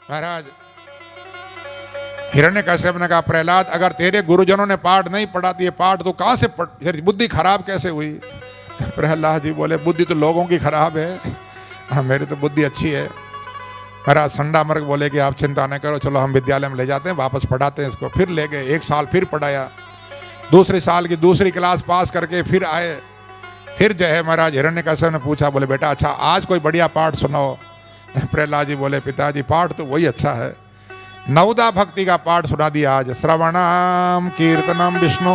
महाराज हिरण्यकश्यप ने कहा, प्रहलाद अगर तेरे गुरुजनों ने पाठ नहीं पढ़ा तो ये पाठ तो कहां से तेरी बुद्धि खराब कैसे हुई? प्रहलाद जी बोले, बुद्धि तो लोगों की खराब है, मेरी तो बुद्धि अच्छी है। महाराज संडामर्ग बोले कि आप चिंता न करो, चलो हम विद्यालय में ले जाते हैं, वापस पढ़ाते हैं इसको। फिर ले गए, 1 साल फिर पढ़ाया, दूसरे साल की दूसरी क्लास पास करके फिर आए। फिर जो है महाराज हिरण्यकश्यप ने पूछा, बोले बेटा अच्छा आज कोई बढ़िया पाठ सुनाओ। प्रहलाद जी बोले, पिताजी पाठ तो वही अच्छा है, नवदा भक्ति का पाठ सुना दिया आज। श्रवणम कीर्तनम विष्णु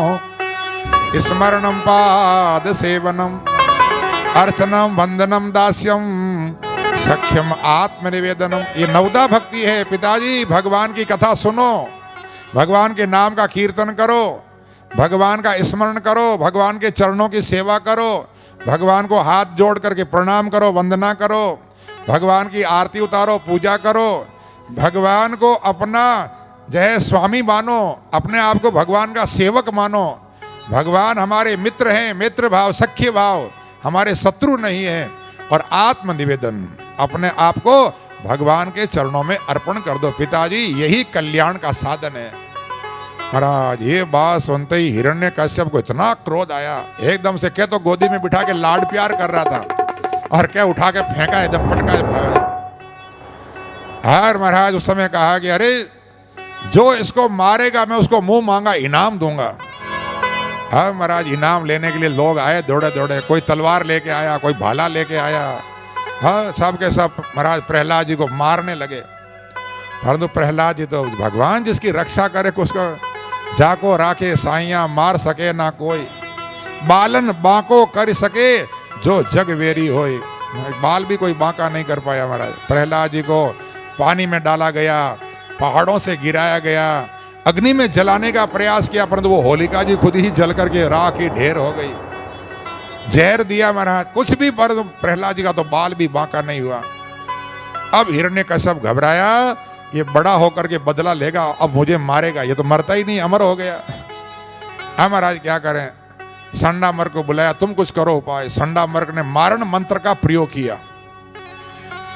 स्मरणम पाद सेवनम अर्चनम वंदनम दास्यम सख्यम आत्मनिवेदनम, ये नवदा भक्ति है पिताजी। भगवान की कथा सुनो, भगवान के नाम का कीर्तन करो, भगवान का स्मरण करो, भगवान के चरणों की सेवा करो, भगवान को हाथ जोड़ करके प्रणाम करो, वंदना करो, भगवान की आरती उतारो, पूजा करो, भगवान को अपना जो है स्वामी मानो, अपने आप को भगवान का सेवक मानो। भगवान हमारे मित्र हैं, मित्र भाव, सख्य भाव, हमारे शत्रु नहीं है। और आत्मनिवेदन, अपने आप को भगवान के चरणों में अर्पण कर दो पिताजी, यही कल्याण का साधन है। महाराज ये बात सुनते ही हिरण्यकश्यप को इतना क्रोध आया, एकदम से क्या तो गोदी में बिठा के लाड प्यार कर रहा था और क्या उठा के फेंका, एकदम पटका भागा। हर महाराज उस समय कहा कि अरे जो इसको मारेगा मैं उसको मुंह मांगा इनाम दूंगा। हाँ महाराज इनाम लेने के लिए लोग आए दौड़े दौड़े, कोई तलवार लेके आया, कोई भाला लेके आया। हाँ सब के सब महाराज प्रहलाद जी को मारने लगे। परंतु प्रहलाद जी तो भगवान जिसकी रक्षा करे, उसको जाको राखे साइया मार सके ना कोई, बालन बांको कर सके जो जग वेरी होए। बाल भी कोई बांका नहीं कर पाया महाराज। प्रहलाद जी को पानी में डाला गया, पहाड़ों से गिराया गया, अग्नि में जलाने का प्रयास किया, परंतु वो होलिका जी खुद ही जल करके राख की ढेर हो गई। जहर दिया महाराज, कुछ भी, परंतु प्रहलाद जी का तो बाल भी बांका नहीं हुआ। अब हिरण्यकश्यप घबराया, ये बड़ा होकर के बदला लेगा, अब मुझे मारेगा, ये तो मरता ही नहीं, अमर हो गया। अब महाराज क्या करें? संडामर्ग को बुलाया, तुम कुछ करो उपाय। संडामर्ग ने मारण मंत्र का प्रयोग किया।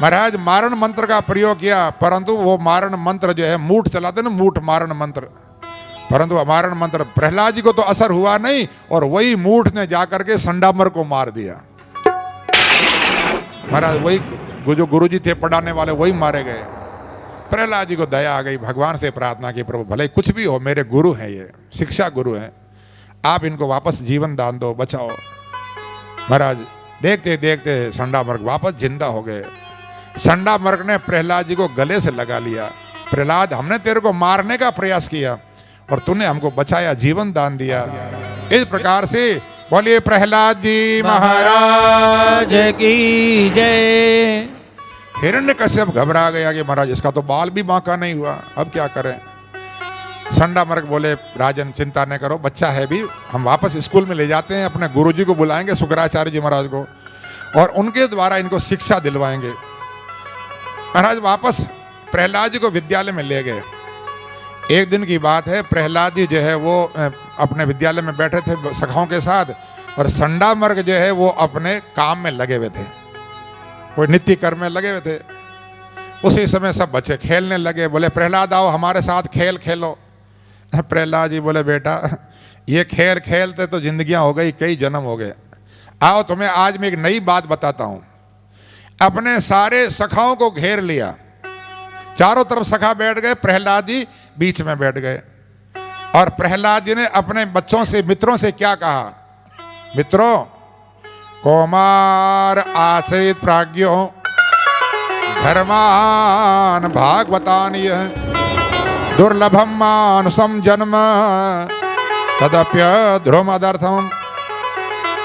महाराज मारण मंत्र का प्रयोग किया, परंतु वो मारण मंत्र जो है मूठ चलाते ना, मूठ मारण मंत्र, परंतु मारण मंत्र प्रहलाद जी को तो असर हुआ नहीं, और वही मूठ ने जाकर के संडामर्ग को मार दिया। महाराज वही जो गुरुजी थे पढ़ाने वाले, वही मारे गए। प्रहलाद जी को दया आ गई, भगवान से प्रार्थना की, प्रभु भले कुछ भी हो, मेरे गुरु हैं, ये शिक्षा गुरु हैं, आप इनको वापस जीवन दान दो, बचाओ। महाराज देखते देखते संडामर्ग वापस जिंदा हो गए। संडामर्ग ने प्रहलाद जी को गले से लगा लिया। प्रहलाद, हमने तेरे को मारने का प्रयास किया और तूने हमको बचाया, जीवन दान दिया। इस प्रकार से बोलिए प्रहलाद जी महाराज की जय। हिरण्यकश्यप घबरा गया कि महाराज इसका तो बाल भी बांका नहीं हुआ, अब क्या करें? संडामर्ग बोले, राजन चिंता न करो, बच्चा है भी, हम वापस स्कूल में ले जाते हैं, अपने गुरुजी को बुलाएंगे, शुक्राचार्य जी महाराज को, और उनके द्वारा इनको शिक्षा दिलवाएंगे। महाराज वापस प्रहलाद जी को विद्यालय में ले गए। एक दिन की बात है, प्रहलाद जी जो है वो अपने विद्यालय में बैठे थे सखाओं के साथ, और संडामर्ग जो है वो अपने काम में लगे हुए थे, वो नित्य कर्म में लगे हुए थे। उसी समय सब बच्चे खेलने लगे। बोले प्रहलाद आओ हमारे साथ खेल खेलो। प्रहलाद जी बोले, बेटा ये खेल खेलते तो जिंदगियां हो गई, कई जन्म हो गए, आओ तुम्हें आज मैं एक नई बात बताता हूं। अपने सारे सखाओं को घेर लिया, चारों तरफ सखा बैठ गए, प्रहलाद जी बीच में बैठ गए। और प्रहलाद जी ने अपने बच्चों से, मित्रों से क्या कहा? मित्रों, कौमार आश्रित प्राज्ञो धर्मान भागवतानि दुर्लभम मानुषम जन्म तदप्य ध्रुमदर्थम।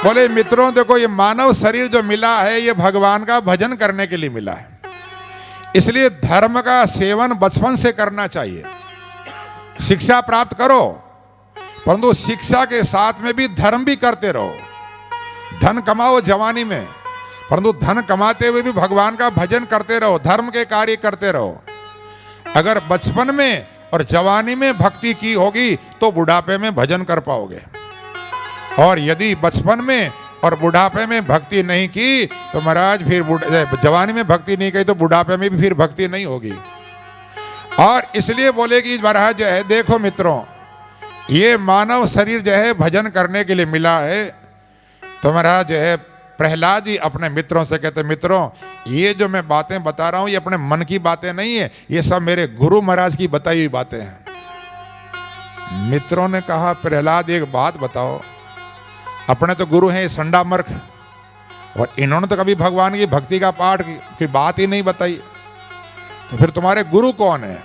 बोले मित्रों देखो, ये मानव शरीर जो मिला है ये भगवान का भजन करने के लिए मिला है, इसलिए धर्म का सेवन बचपन से करना चाहिए। शिक्षा प्राप्त करो, परंतु शिक्षा के साथ में भी धर्म भी करते रहो। धन कमाओ जवानी में, परंतु धन कमाते हुए भी भगवान का भजन करते रहो, धर्म के कार्य करते रहो। अगर बचपन में और जवानी में भक्ति की होगी तो बुढ़ापे में भजन कर पाओगे, और यदि बचपन में और बुढ़ापे में भक्ति नहीं की तो महाराज फिर जवानी में भक्ति नहीं की तो बुढ़ापे में भी फिर भक्ति नहीं होगी। और इसलिए बोले कि महाराज जो है देखो मित्रों, ये मानव शरीर जो है भजन करने के लिए मिला है। तो महाराज जो है प्रहलाद जी अपने मित्रों से कहते, मित्रों ये जो मैं बातें बता रहा हूं ये अपने मन की बातें नहीं है, ये सब मेरे गुरु महाराज की बताई हुई बातें हैं। मित्रों ने कहा, प्रहलाद एक बात बताओ, अपने तो गुरु हैं संडा मर्ख, और इन्होंने तो कभी भगवान की भक्ति का पाठ की बात ही नहीं बताई, तो फिर तुम्हारे गुरु कौन है?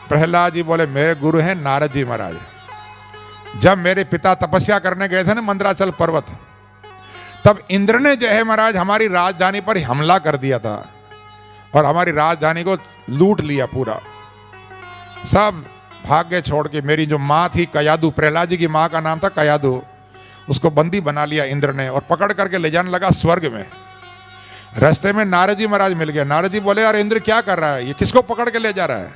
प्रहलाद जी बोले, मेरे गुरु हैं नारद जी महाराज। जब मेरे पिता तपस्या करने गए थे ना मंदराचल पर्वत, तब इंद्र ने जो है महाराज हमारी राजधानी पर हमला कर दिया था और हमारी राजधानी को लूट लिया पूरा। सब भाग गए छोड़ के। मेरी जो माँ थी कयादू, प्रहलाद जी की माँ का नाम था कयादू, उसको बंदी बना लिया इंद्र ने और पकड़ करके ले जाने लगा स्वर्ग में। रास्ते में नारद जी महाराज मिल गए। नारद जी बोले, अरे इंद्र क्या कर रहा है, ये किसको पकड़ के ले जा रहा है?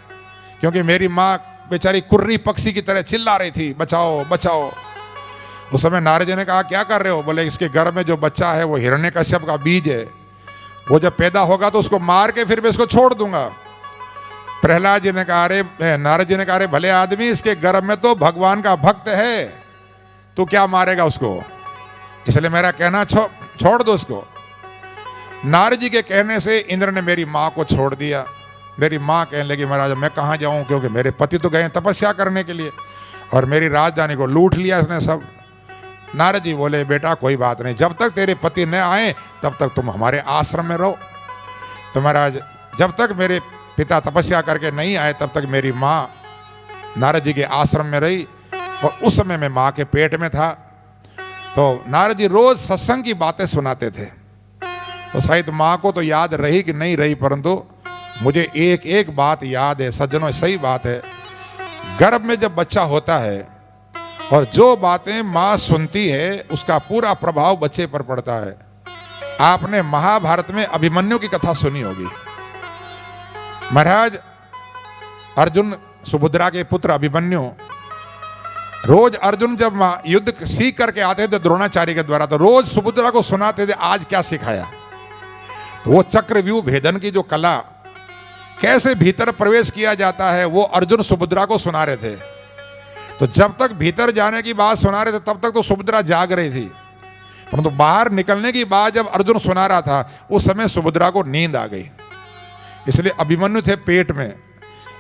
क्योंकि मेरी माँ बेचारी कुर्री पक्षी की तरह चिल्ला रही थी, बचाओ बचाओ। उस समय नारद जी ने कहा, क्या कर रहे हो? बोले, इसके गर्भ में जो बच्चा है वो हिरण्यकश्यप का बीज है, वो जब पैदा होगा तो उसको मार के फिर मैं इसको छोड़ दूंगा। प्रहलाद जी ने कहा, अरे नारद जी ने कहा, अरे भले आदमी, इसके गर्भ में तो भगवान का भक्त है, तू क्या मारेगा उसको? इसलिए मेरा कहना छोड़ दो उसको। नारद जी के कहने से इंद्र ने मेरी माँ को छोड़ दिया। मेरी माँ कहने लगी, महाराज मैं कहाँ जाऊँ, क्योंकि मेरे पति तो गए तपस्या करने के लिए और मेरी राजधानी को लूट लिया इसने सब। नारद जी बोले, बेटा कोई बात नहीं, जब तक तेरे पति न आए तब तक तुम हमारे आश्रम में रहो। तो महाराज जब तक मेरे पिता तपस्या करके नहीं आए तब तक मेरी माँ नारद जी के आश्रम में रही, और उस समय मैं माँ के पेट में था। तो नारद जी रोज सत्संग की बातें सुनाते थे। तो शायद माँ को तो याद रही कि नहीं रही, परंतु मुझे एक एक बात याद है। सज्जनों, सही बात है, गर्भ में जब बच्चा होता है और जो बातें माँ सुनती है उसका पूरा प्रभाव बच्चे पर पड़ता है। आपने महाभारत में अभिमन्यु की कथा सुनी होगी। महाराज अर्जुन सुभद्रा के पुत्र अभिमन्यु, रोज अर्जुन जब युद्ध सीख करके आते थे द्रोणाचार्य के द्वारा, तो रोज सुभद्रा को सुनाते थे आज क्या सिखाया। तो वो चक्रव्यूह भेदन की जो कला, कैसे भीतर प्रवेश किया जाता है, वो अर्जुन सुभद्रा को सुना रहे थे। तो जब तक भीतर जाने की बात सुना रहे थे तब तक तो सुभद्रा जाग रही थी, परंतु बाहर निकलने की बात जब अर्जुन सुना रहा था उस समय सुभद्रा को नींद आ गई। इसलिए अभिमन्यु थे पेट में,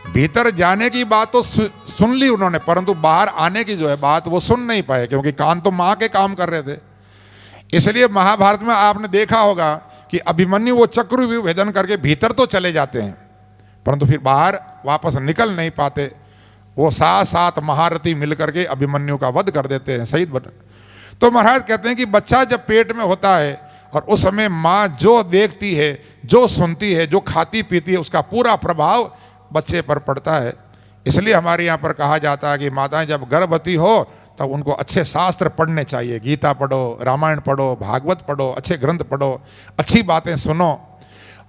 भीतर जाने की बात तो सुन ली उन्होंने, परंतु बाहर आने की जो है बात वो सुन नहीं पाए, क्योंकि कान तो माँ के काम कर रहे थे। इसलिए महाभारत में आपने देखा होगा कि अभिमन्यु वो चक्रव्यूह भेदन करके भीतर तो चले जाते हैं, परंतु फिर बाहर वापस निकल नहीं पाते। वो साथ साथ महारथी मिलकर के अभिमन्यु का वध कर देते हैं, शहीद बन। तो महाराज कहते हैं कि बच्चा जब पेट में होता है और उस समय माँ जो देखती है, जो सुनती है, जो खाती पीती है, उसका पूरा प्रभाव बच्चे पर पड़ता है। इसलिए हमारे यहाँ पर कहा जाता है कि माताएं जब गर्भवती हो तब उनको अच्छे शास्त्र पढ़ने चाहिए। गीता पढ़ो, रामायण पढ़ो, भागवत पढ़ो, अच्छे ग्रंथ पढ़ो, अच्छी बातें सुनो,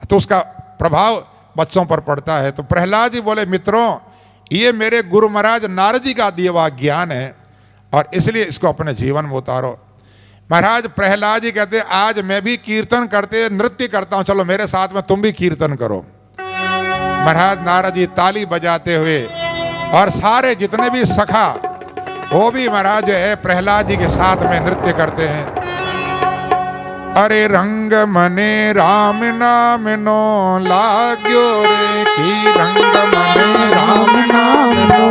तो उसका प्रभाव बच्चों पर पड़ता है। तो प्रहलाद जी बोले, मित्रों ये मेरे गुरु महाराज नारद जी का दिया हुआ ज्ञान है और इसलिए इसको अपने जीवन में उतारो। महाराज प्रहलाद जी कहते, आज मैं भी कीर्तन करते नृत्य करता हूं, चलो मेरे साथ में तुम भी कीर्तन करो। महाराज नारद जी ताली बजाते हुए और सारे जितने भी सखा वो भी महाराज जो है प्रहलाद जी के साथ में नृत्य करते हैं। अरे रंग मने राम नाम नो लाग्यो रे, की रंग मने राम नाम नो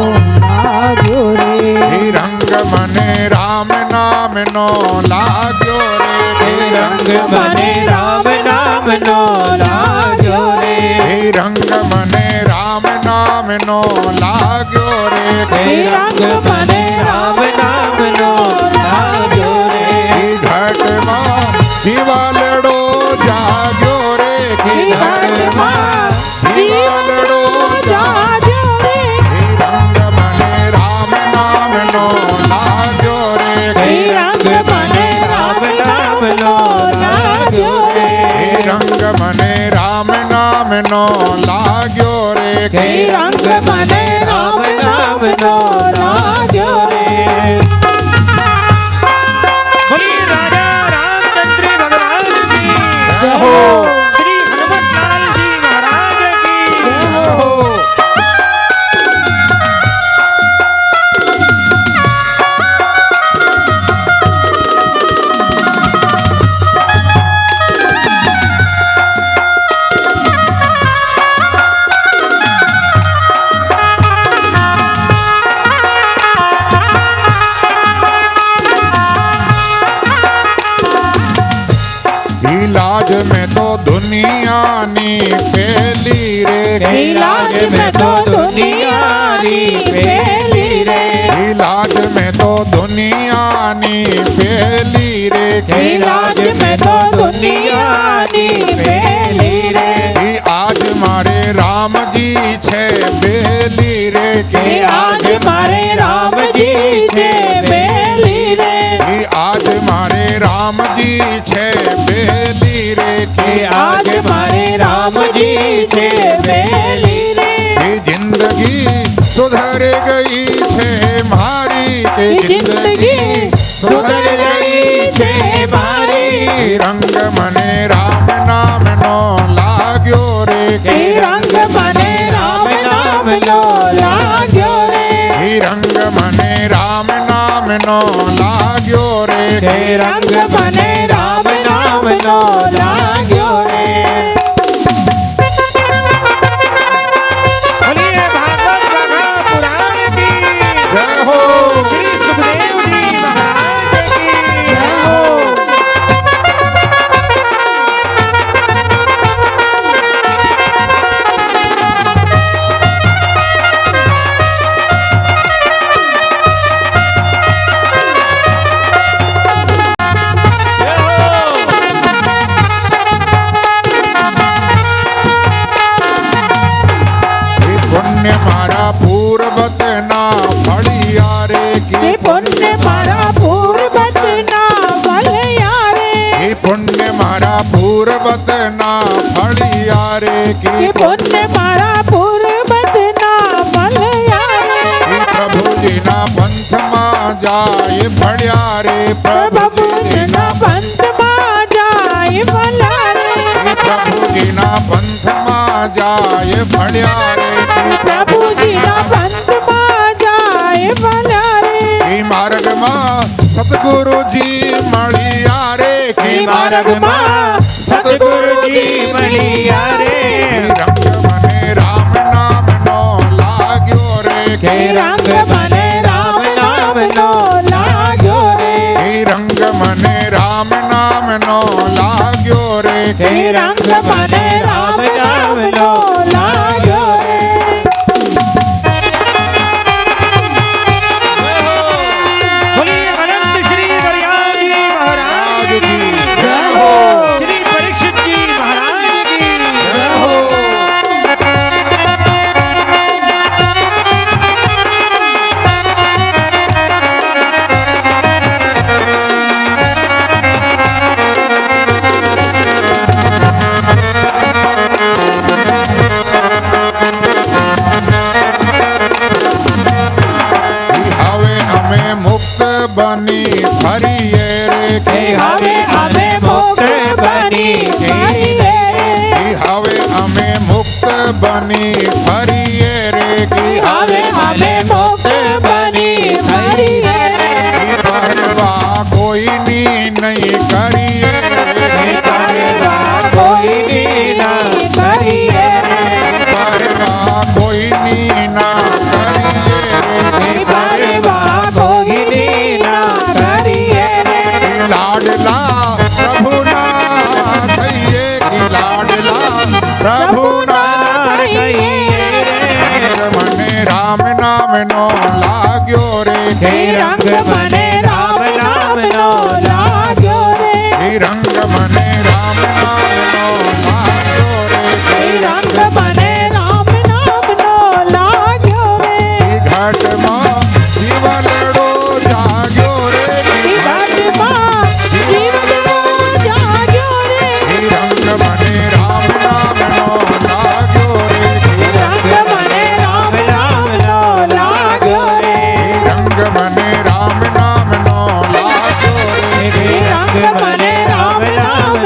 लाग्यो रे, की रंग मने राम नाम नो लाग्यो रे, की रंग मने राम नाम नो लाग्यो रे, की रंग मने राम नाम नो लाग्यो रे, की रंग मने राम नाम नो लाग्यो रे, की घटवा दिवालड़ो जाग्यो रे, की घटवा दिवालड़ो जाग्यो रे, की रंग मने राम नाम नो लाग्यो रे, की रंग मने राम नाम नो लाग्यो रे, की रंग मने राम नाम नो लाग्यो रे, की रंग मने राम नाम नो लाग्यो रे। बोली राजा रामचंद्र भगवान की जय हो, श्री हनुमत लाल जी महाराज की जय हो। में तो दुनिया नी फैली रे, इलाज में तो दुनिया नी फैली रे, इलाज में तो दुनिया नी फैली रे, इलाज में तो दुनिया नी फैली रे, कि आज मारे राम जी छे बेली रे, कि आज मारे राम जी छे बेली रे, कि आज मारे राम जी छे बेली रे, कि आज मारे राम जी छे बेली रे, कि जिंदगी सुधर गई छे मारी, कि जिंदगी सुधर गई छे मारी, रंग मने राम नाम नो लाग्यो रे, कि रंग मने राम नाम नो लाग्यो रे, कि रंग मने राम नाम नो लाग्यो रे, कि रंग मने राम नाम नो लाग्यो रे। बोलिए भागवत गढ़ा पुराण की जय हो, श्री सुखदेव जी महाराज की जय हो। कि पुण्य मारा पूर्वत ना फड़िया रे, कि पुण्य मारा पूर्वत ना भलया रे, कि पुण्य मारा पूर्वत ना फड़िया रे, कि पुण्य मारा पूर्वत ना भलया रे, कि प्रभु जी ना पंथ मा जाए फड़िया रे, प्रभु जी ना पंथ मा जाए भला रे, कि प्रभु जी ना पंथ मा जाए फड़िया रे, प्रभु जी ना पंथ मा जाए भला रे, कि मार्ग मा सतगुरु जी मळिया रे, कि मार्ग मा सतगुरु जी मलिया रे, रंग मने राम नाम नो लाग्यो रे, कि रंग मने राम नाम नो लाग्यो रे, कि रंग मने राम नाम नो लाग्यो रे, कि रंग मने राम नाम नो लाग्यो रे। बोलिए अनंत श्री बरियाल जी महाराज की जय हो, श्री परीक्षित जी महाराज की जय हो। कि हवे हमें मुक्त बनी फरिए रे, कि हमें हमें मुक्त बनी फरिए रे, कि हवे हमें मुक्त बनी फरिए रे, कि हमें हमें मुक्त बनी फरिए रे, कि परवा कोई नी नहीं करिए रे, कि परवा कोई नी ना करिए रे, परवा कोई नी ना करिए रे, कि परवा कोई नी ना करिए रे, कि लाडला प्रभु ना थइए, कि लाडला प्रभु ना रंग मने राम नाम नो लाग्यो रे, कि रंग मने राम नाम नो लाग्यो रे, कि रंग मने राम नाम नो लाग्यो रे, कि रंग मने राम नाम नो लाग्यो रे, कि घाट मां जीवलड़ो जाग्यो रे, कि घाट मां जीवलड़ो जाग्यो रे, कि रंग मने राम नाम नो लाग्यो रे, कि रंग मने राम नाम नो लाग्यो रे, कि रंग मने राम नाम नो लाग्यो रे, कि रंग मने राम नाम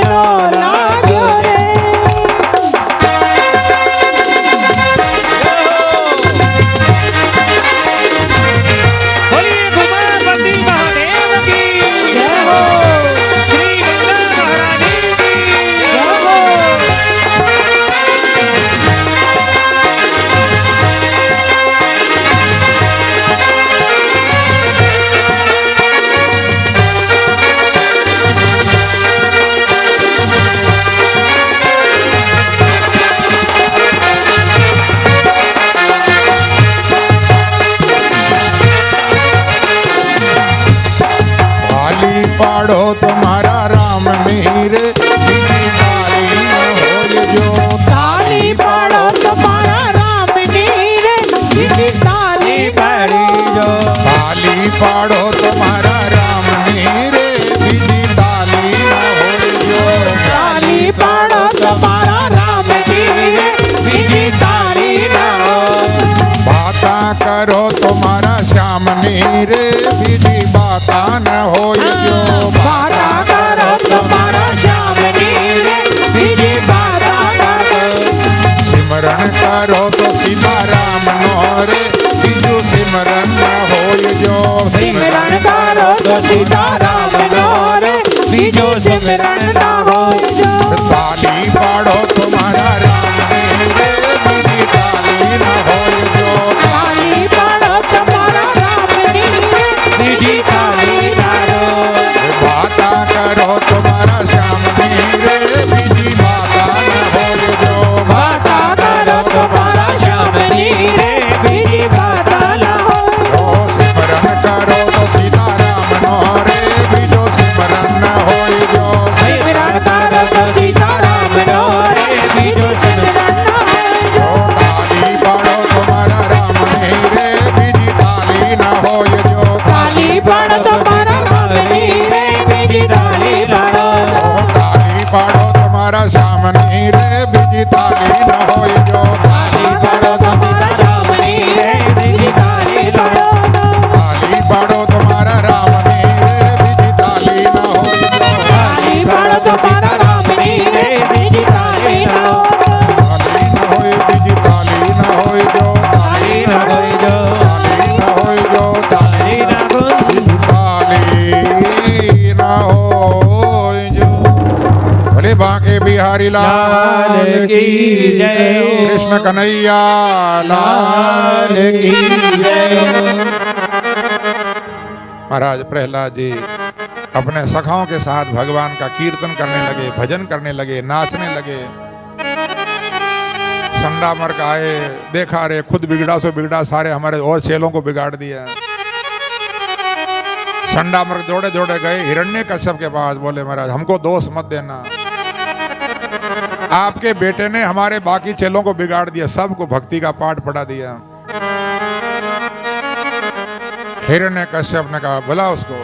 पाड़ो तुम्हारा राम रे बीजी ताली न होए जो ताली पाड़ो तुम्हारा राम जी रे बीजी ताली ना हो बाता करो तुम्हारा श्याम रे बीजी बाता न होए जो बाता करो तुम्हारा श्याम जी रे बीजी बाता करो सिमरन करो तो सीता राम रे बीजू सिमरन न होए जो सिमरन करो तो सीता राम रे बीजो सिमरन ना हो जो ताली पाड़ो तुम्हारा राम रे बीजी ताली न होए जो ताली पाड़ो तुम्हारा राम रे बीजी ताली ना हो बाता करो तुम्हारा श्याम रे बीजी बाता न होए जो बाता करो तुम्हारा श्याम रे बीजी बाता ना हो ओ सिमरन करो तो सीता राम रे बीजो सिमरन न होए जो सिमरन करो तो सीता राम रे बीजो सिमरन ना हो ओ ताली पाड़ो तुम्हारा राम रे बीजी ताली न होए जो ताली पाड़ो तुम्हारा राम रे बीजी ताली ना हो ओ ताली पाड़ो तुम्हारा श्याम रे बीजी ताली न होए जो ताली पाड़ो तुम्हारा राम रे बीजी ताली ना हो ताली पाड़ो तुम्हारा राम रे बीजी ताली न होए जो ताली पाड़ो तुम्हारा राम रे बीजी ताली ना हो ताली न होए बीजी ताली न होए जो ताली ना होए जो ताली न होए जो ताली ताली ना हो ताली न होए जो भले बांके बिहारी लाल की जय हो। कृष्ण कन्हैया लाल की जय हो। महाराज प्रहलाद जी अपने सखाओं के साथ भगवान का कीर्तन करने लगे, भजन करने लगे, नाचने लगे। संडामर्क आए, देखा रे खुद बिगड़ा सो बिगड़ा, सारे हमारे और चेलों को बिगाड़ दिया। संडामर्क दौड़े दौड़े गए हिरण्यकश्यप के पास, बोले महाराज हमको दोष मत देना, आपके बेटे ने हमारे बाकी चेलों को बिगाड़ दिया, सबको भक्ति का पाठ पढ़ा दिया। हिरण्यकश्यप ने कहा बुला उसको।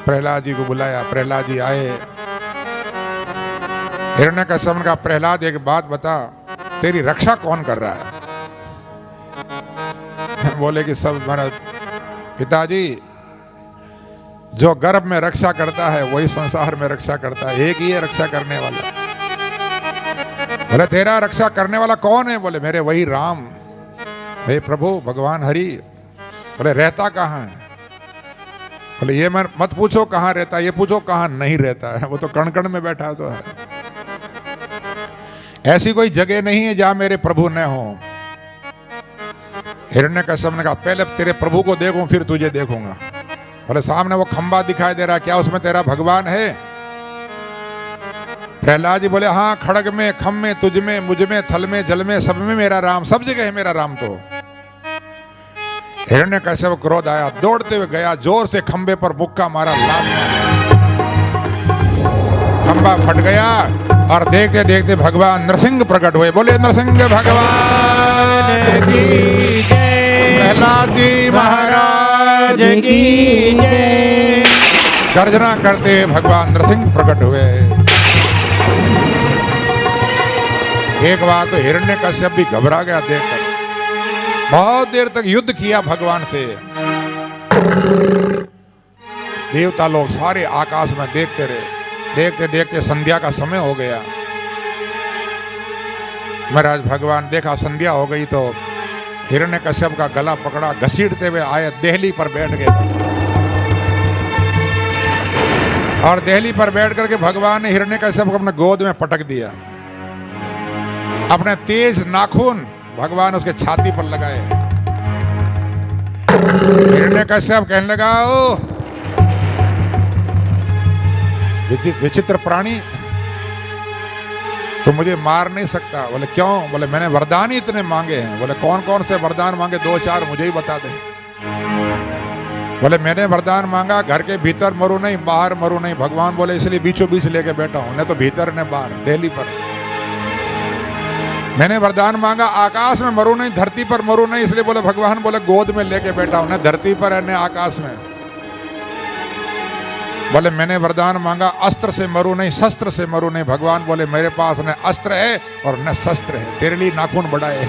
प्रहलाद जी को बुलाया, प्रहलाद जी आए। हिरण्यकश्यप ने कहा प्रहलाद एक बात बता, तेरी रक्षा कौन कर रहा है? बोले कि सब महाराज पिताजी, जो गर्भ में रक्षा करता है वही संसार में रक्षा करता है, एक ही है रक्षा करने वाला। बोले तेरा रक्षा करने वाला कौन है? बोले मेरे वही राम, हे प्रभु भगवान हरि। बोले रहता कहाँ है? बोले ये मत पूछो कहाँ रहता है, ये पूछो कहाँ नहीं रहता है, वो तो कण कण में बैठा तो है। ऐसी कोई जगह नहीं है जहां मेरे प्रभु न हो। हिरण्यकश्यप ने कहा पहले तेरे प्रभु को देखूं फिर तुझे देखूंगा। बोले सामने वो खंबा दिखाई दे रहा है, क्या उसमें तेरा भगवान है? प्रहलाद जी बोले हाँ, खड़ग में, खम में, तुझ में, मुझ में, थल में, जल में, सब में मेरा राम, सब जगह है मेरा राम। तो हिरण्यकश्यप क्रोध आया, दौड़ते हुए गया, जोर से खंबे पर मुक्का मारा, लात खंबा फट गया और देखते देखते भगवान नरसिंह प्रकट हुए। बोले नरसिंह भगवान की जय। प्रहलाद जी महाराज की जय। गर्जना करते भगवान नरसिंह प्रकट हुए। एक बार तो हिरण्यकश्यप भी घबरा गया देखकर, बहुत देर तक युद्ध किया भगवान से। देवता लोग सारे आकाश में देखते रहे, देखते देखते संध्या का समय हो गया। महाराज भगवान देखा संध्या हो गई तो हिरण्यकश्यप का गला पकड़ा, घसीटते हुए आए, देहली पर बैठ गए। और देहली पर बैठ करके भगवान ने हिरण्यकश्यप को अपने गोद में पटक दिया। अपने तेज नाखून भगवान उसके छाती पर लगाए। हिरण्यकश्यप कहने लगा ओ विचित्र प्राणी, तो मुझे मार नहीं सकता। बोले क्यों? बोले मैंने वरदान ही इतने मांगे हैं। बोले कौन कौन से वरदान मांगे? 2-4 मुझे ही बता दे। बोले मैंने वरदान मांगा घर के भीतर मरू नहीं, बाहर मरू नहीं। भगवान बोले इसलिए बीचों बीच लेके बैठा हूं, नहीं तो भीतर न बाहर, दिल्ली पर। मैंने वरदान मांगा आकाश में मरू नहीं, धरती पर मरू नहीं, इसलिए बोले भगवान बोले गोद में लेके बैठा हूं, न धरती पर है न आकाश में। बोले मैंने वरदान मांगा अस्त्र से मरू नहीं, शस्त्र से मरू नहीं, भगवान बोले मेरे पास न अस्त्र है और न शस्त्र है, तेरे लिए नाखून बढ़ाए।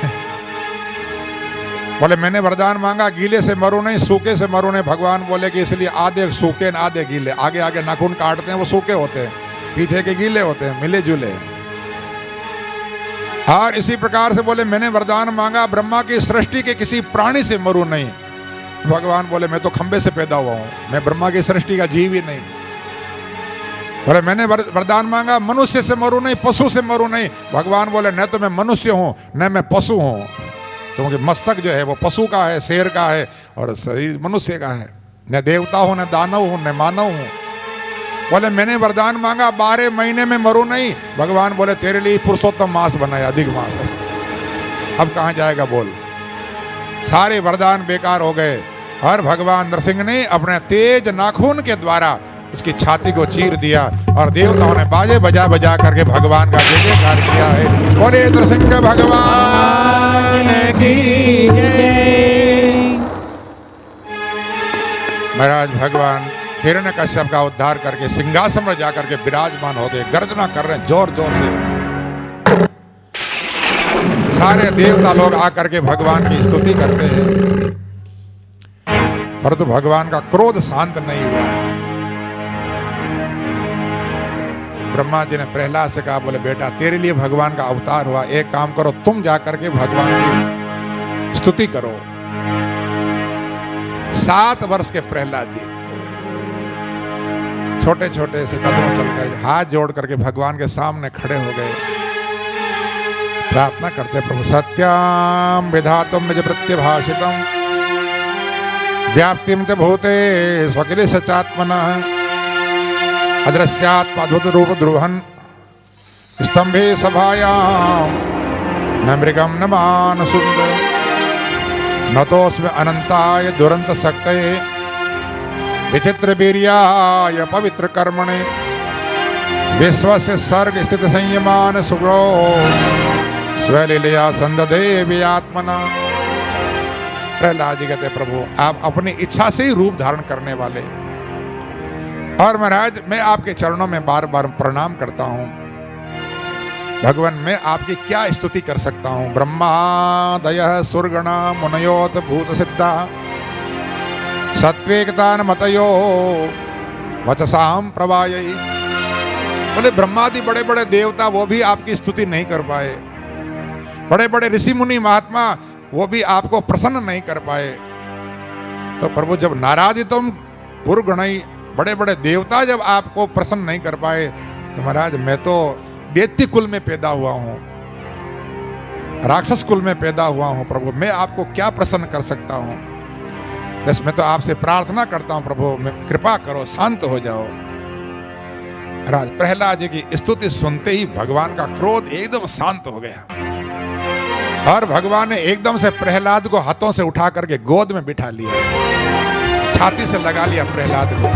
बोले मैंने वरदान मांगा गीले से मरू नहीं, सूखे से मरू नहीं, भगवान बोले कि इसलिए आधे सूखे न आधे गीले, आगे आगे नाखून काटते हैं वो सूखे होते हैं, पीछे के गीले होते हैं, मिले जुले। और इसी प्रकार से बोले मैंने वरदान मांगा ब्रह्मा की सृष्टि के किसी प्राणी से मरू नहीं, भगवान बोले मैं तो खंबे से पैदा हुआ हूं, मैं ब्रह्मा की सृष्टि का जीव ही नहीं। बोले मैंने वरदान मांगा मनुष्य से मरू नहीं, पशु से मरू नहीं, भगवान बोले न तो मैं मनुष्य हूं न मैं पशु हूं, क्योंकि मस्तक जो है वो पशु का है, शेर का है, और शरीर मनुष्य का है, न देवता हूं न दानव हूं न मानव हूं। बोले मैंने वरदान मांगा 12 महीने में मरू नहीं, भगवान बोले तेरे लिए पुरुषोत्तम मास बनाया, अधिक मास। अब कहां जाएगा बोल, सारे वरदान बेकार हो गए। और भगवान नरसिंह ने अपने तेज नाखून के द्वारा उसकी छाती को चीर दिया, और देवताओं ने बाजे बजा बजा करके भगवान का जय जयकार किया है। बोले नरसिंह भगवान की जय। महाराज भगवान हिरण्यकश्यप का उद्धार करके सिंहासन में जाकर के विराजमान हो गए, गर्जना कर रहे हैं जोर जोर से। सारे देवता लोग आकर के भगवान की स्तुति करते हैं, परंतु भगवान का क्रोध शांत नहीं हुआ। ब्रह्मा जी ने प्रहलाद से कहा, बोले बेटा तेरे लिए भगवान का अवतार हुआ, एक काम करो तुम जाकर के भगवान की स्तुति करो। 7 वर्ष के प्रहलाद जी छोटे छोटे से कदमों चलकर हाथ जोड़ करके भगवान के सामने खड़े हो गए, प्रार्थना करते प्रभु सत्यम विधातुम निज प्रत्यभाषितम व्याप्तिम च भूते स्वकिलेश चात्मना अदृश्यात्माद्भुत रूप ध्रुवन् स्तंभे सभायां न मृगम न मानसुंद नतोस्मि अनंताय दुरंत शक्तये विचित्र वीर्याय पवित्र कर्मणे विश्वस्य सर्ग स्थित संयमान सुगुणो स्वलीलया संददे आत्मना। प्रहलाद जी कहते प्रभु आप अपनी इच्छा से ही रूप धारण करने वाले, और महाराज मैं आपके चरणों में बार बार प्रणाम करता हूं। भगवान मैं आपकी क्या स्तुति कर सकता हूं। ब्रह्मादयः सुरगणा मुनयोत भूत सिद्धा सत्वेकतान मतयो वचसाम प्रवायई। बोले ब्रह्मादि बड़े बड़े देवता वो भी आपकी स्तुति नहीं कर पाए, बड़े बड़े ऋषि मुनि महात्मा वो भी आपको प्रसन्न नहीं कर पाए। तो प्रभु जब नाराजितुम पुरगणई बड़े बड़े देवता जब आपको प्रसन्न नहीं कर पाए, तो महाराज मैं तो दैत्य कुल में पैदा हुआ हूं, राक्षस कुल में पैदा हुआ हूं, प्रभु मैं आपको क्या प्रसन्न कर सकता हूं। बस मैं तो आपसे प्रार्थना करता हूं प्रभु मैं कृपा करो, शांत हो जाओ। राज प्रहलाद जी की स्तुति सुनते ही भगवान का क्रोध एकदम शांत हो गया, और भगवान ने एकदम से प्रहलाद को हाथों से उठा करके गोद में बिठा लिया, छाती से लगा लिया प्रहलाद को,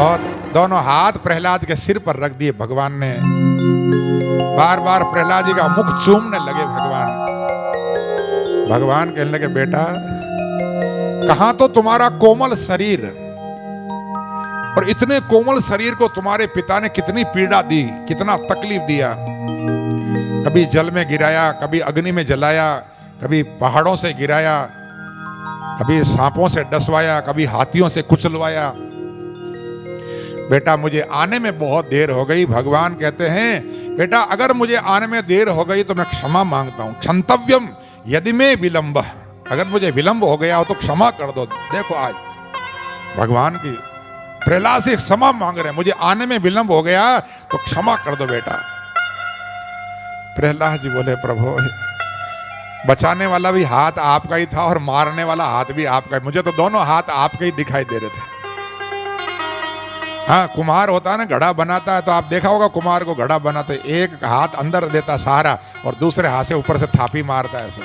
और दोनों हाथ प्रहलाद के सिर पर रख दिए। भगवान ने बार बार प्रहलाद जी का मुख चूमने लगे। भगवान कहने लगे बेटा कहां तो तुम्हारा कोमल शरीर, और इतने कोमल शरीर को तुम्हारे पिता ने कितनी पीड़ा दी, कितना तकलीफ दिया, कभी जल में गिराया, कभी अग्नि में जलाया, कभी पहाड़ों से गिराया, कभी सांपों से डसवाया, कभी हाथियों से कुचलवाया। बेटा मुझे आने में बहुत देर हो गई। भगवान कहते हैं बेटा अगर मुझे आने में देर हो गई तो मैं क्षमा मांगता हूं। क्षंतव्यम यदि में विलंब, अगर मुझे विलंब हो गया हो तो क्षमा कर दो। देखो आज भगवान की प्रहलाद से क्षमा मांग रहे हैं, मुझे आने में विलंब हो गया तो क्षमा कर दो बेटा। प्रहलाद जी बोले प्रभु बचाने वाला भी हाथ आपका ही था और मारने वाला हाथ भी आपका ही, मुझे तो दोनों हाथ आपके ही दिखाई दे रहे थे। हाँ कुम्हार होता है ना, घड़ा बनाता है, तो आप देखा होगा कुम्हार को घड़ा बनाते एक हाथ अंदर देता सहारा और दूसरे हाथ से ऊपर से थापी मारता है ऐसे।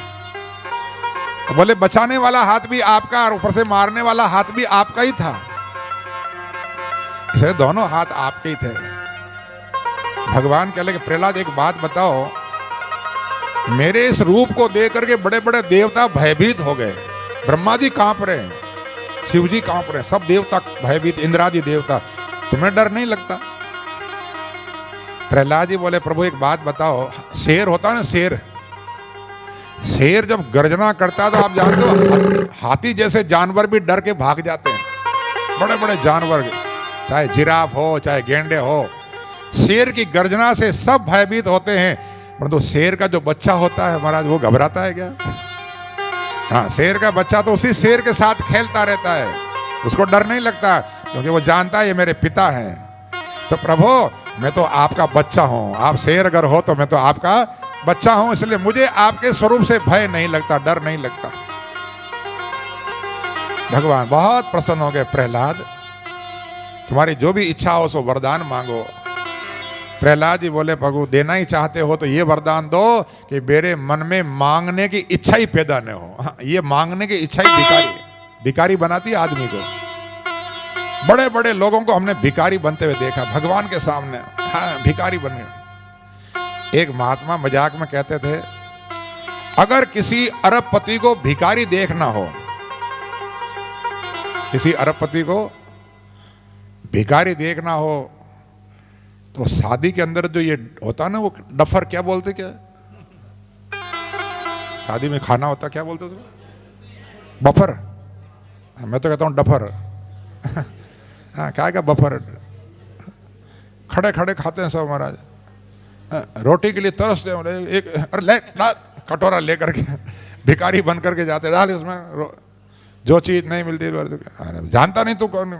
तो बोले बचाने वाला हाथ भी आपका और ऊपर से मारने वाला हाथ भी आपका ही था, इसलिए दोनों हाथ आपके ही थे। भगवान कह लगे प्रहलाद एक बात बताओ, मेरे इस रूप को देख करके बड़े बड़े देवता भयभीत हो गए, ब्रह्मा जी कांप रहे हैं, शिव जी कांप रहे हैं, सब देवता भयभीत, इंद्रादि देवता, तुम्हें डर नहीं लगता? प्रहलाद जी बोले प्रभु एक बात बताओ, शेर होता है ना शेर, शेर जब गर्जना करता है तो आप जानते हो हाथी जैसे जानवर भी डर के भाग जाते हैं, बड़े बड़े जानवर, चाहे जिराफ हो चाहे गेंडे हो, शेर की गर्जना से सब भयभीत होते हैं, परंतु शेर का जो बच्चा होता है महाराज वो घबराता है क्या? हाँ, शेर का बच्चा तो उसी शेर के साथ खेलता रहता है, उसको डर नहीं लगता, क्योंकि वो जानता है ये मेरे पिता हैं। तो प्रभु मैं तो आपका बच्चा हूं, आप शेर अगर हो तो मैं तो आपका बच्चा हूं, इसलिए मुझे आपके स्वरूप से भय नहीं लगता, डर नहीं लगता। भगवान बहुत प्रसन्न हो गए, प्रहलाद तुम्हारी जो भी इच्छा हो सो वरदान मांगो। प्रहलाद जी बोले प्रभु देना ही चाहते हो तो ये वरदान दो कि मेरे मन में मांगने की इच्छा ही पैदा न हो। हाँ, ये मांगने की इच्छा ही भिखारी बनाती है आदमी को। बड़े बड़े लोगों को हमने भिखारी बनते हुए देखा भगवान के सामने, हाँ भिखारी बन गए। एक महात्मा मजाक में कहते थे, अगर किसी अरबपति को भिखारी देखना हो, किसी अरबपति को भिखारी देखना हो तो शादी के अंदर जो ये होता ना, वो डफर क्या बोलते, क्या शादी में खाना होता क्या बोलते थे? बफर, मैं तो कहता हूं डफर। हाँ क्या बफर, खड़े खड़े खाते हैं सब महाराज, रोटी के लिए तरसते हैं, एक अरे ले कटोरा लेकर के भिखारी बन करके जाते, डाल इसमें जो चीज नहीं मिलती, जानता नहीं तू कौन,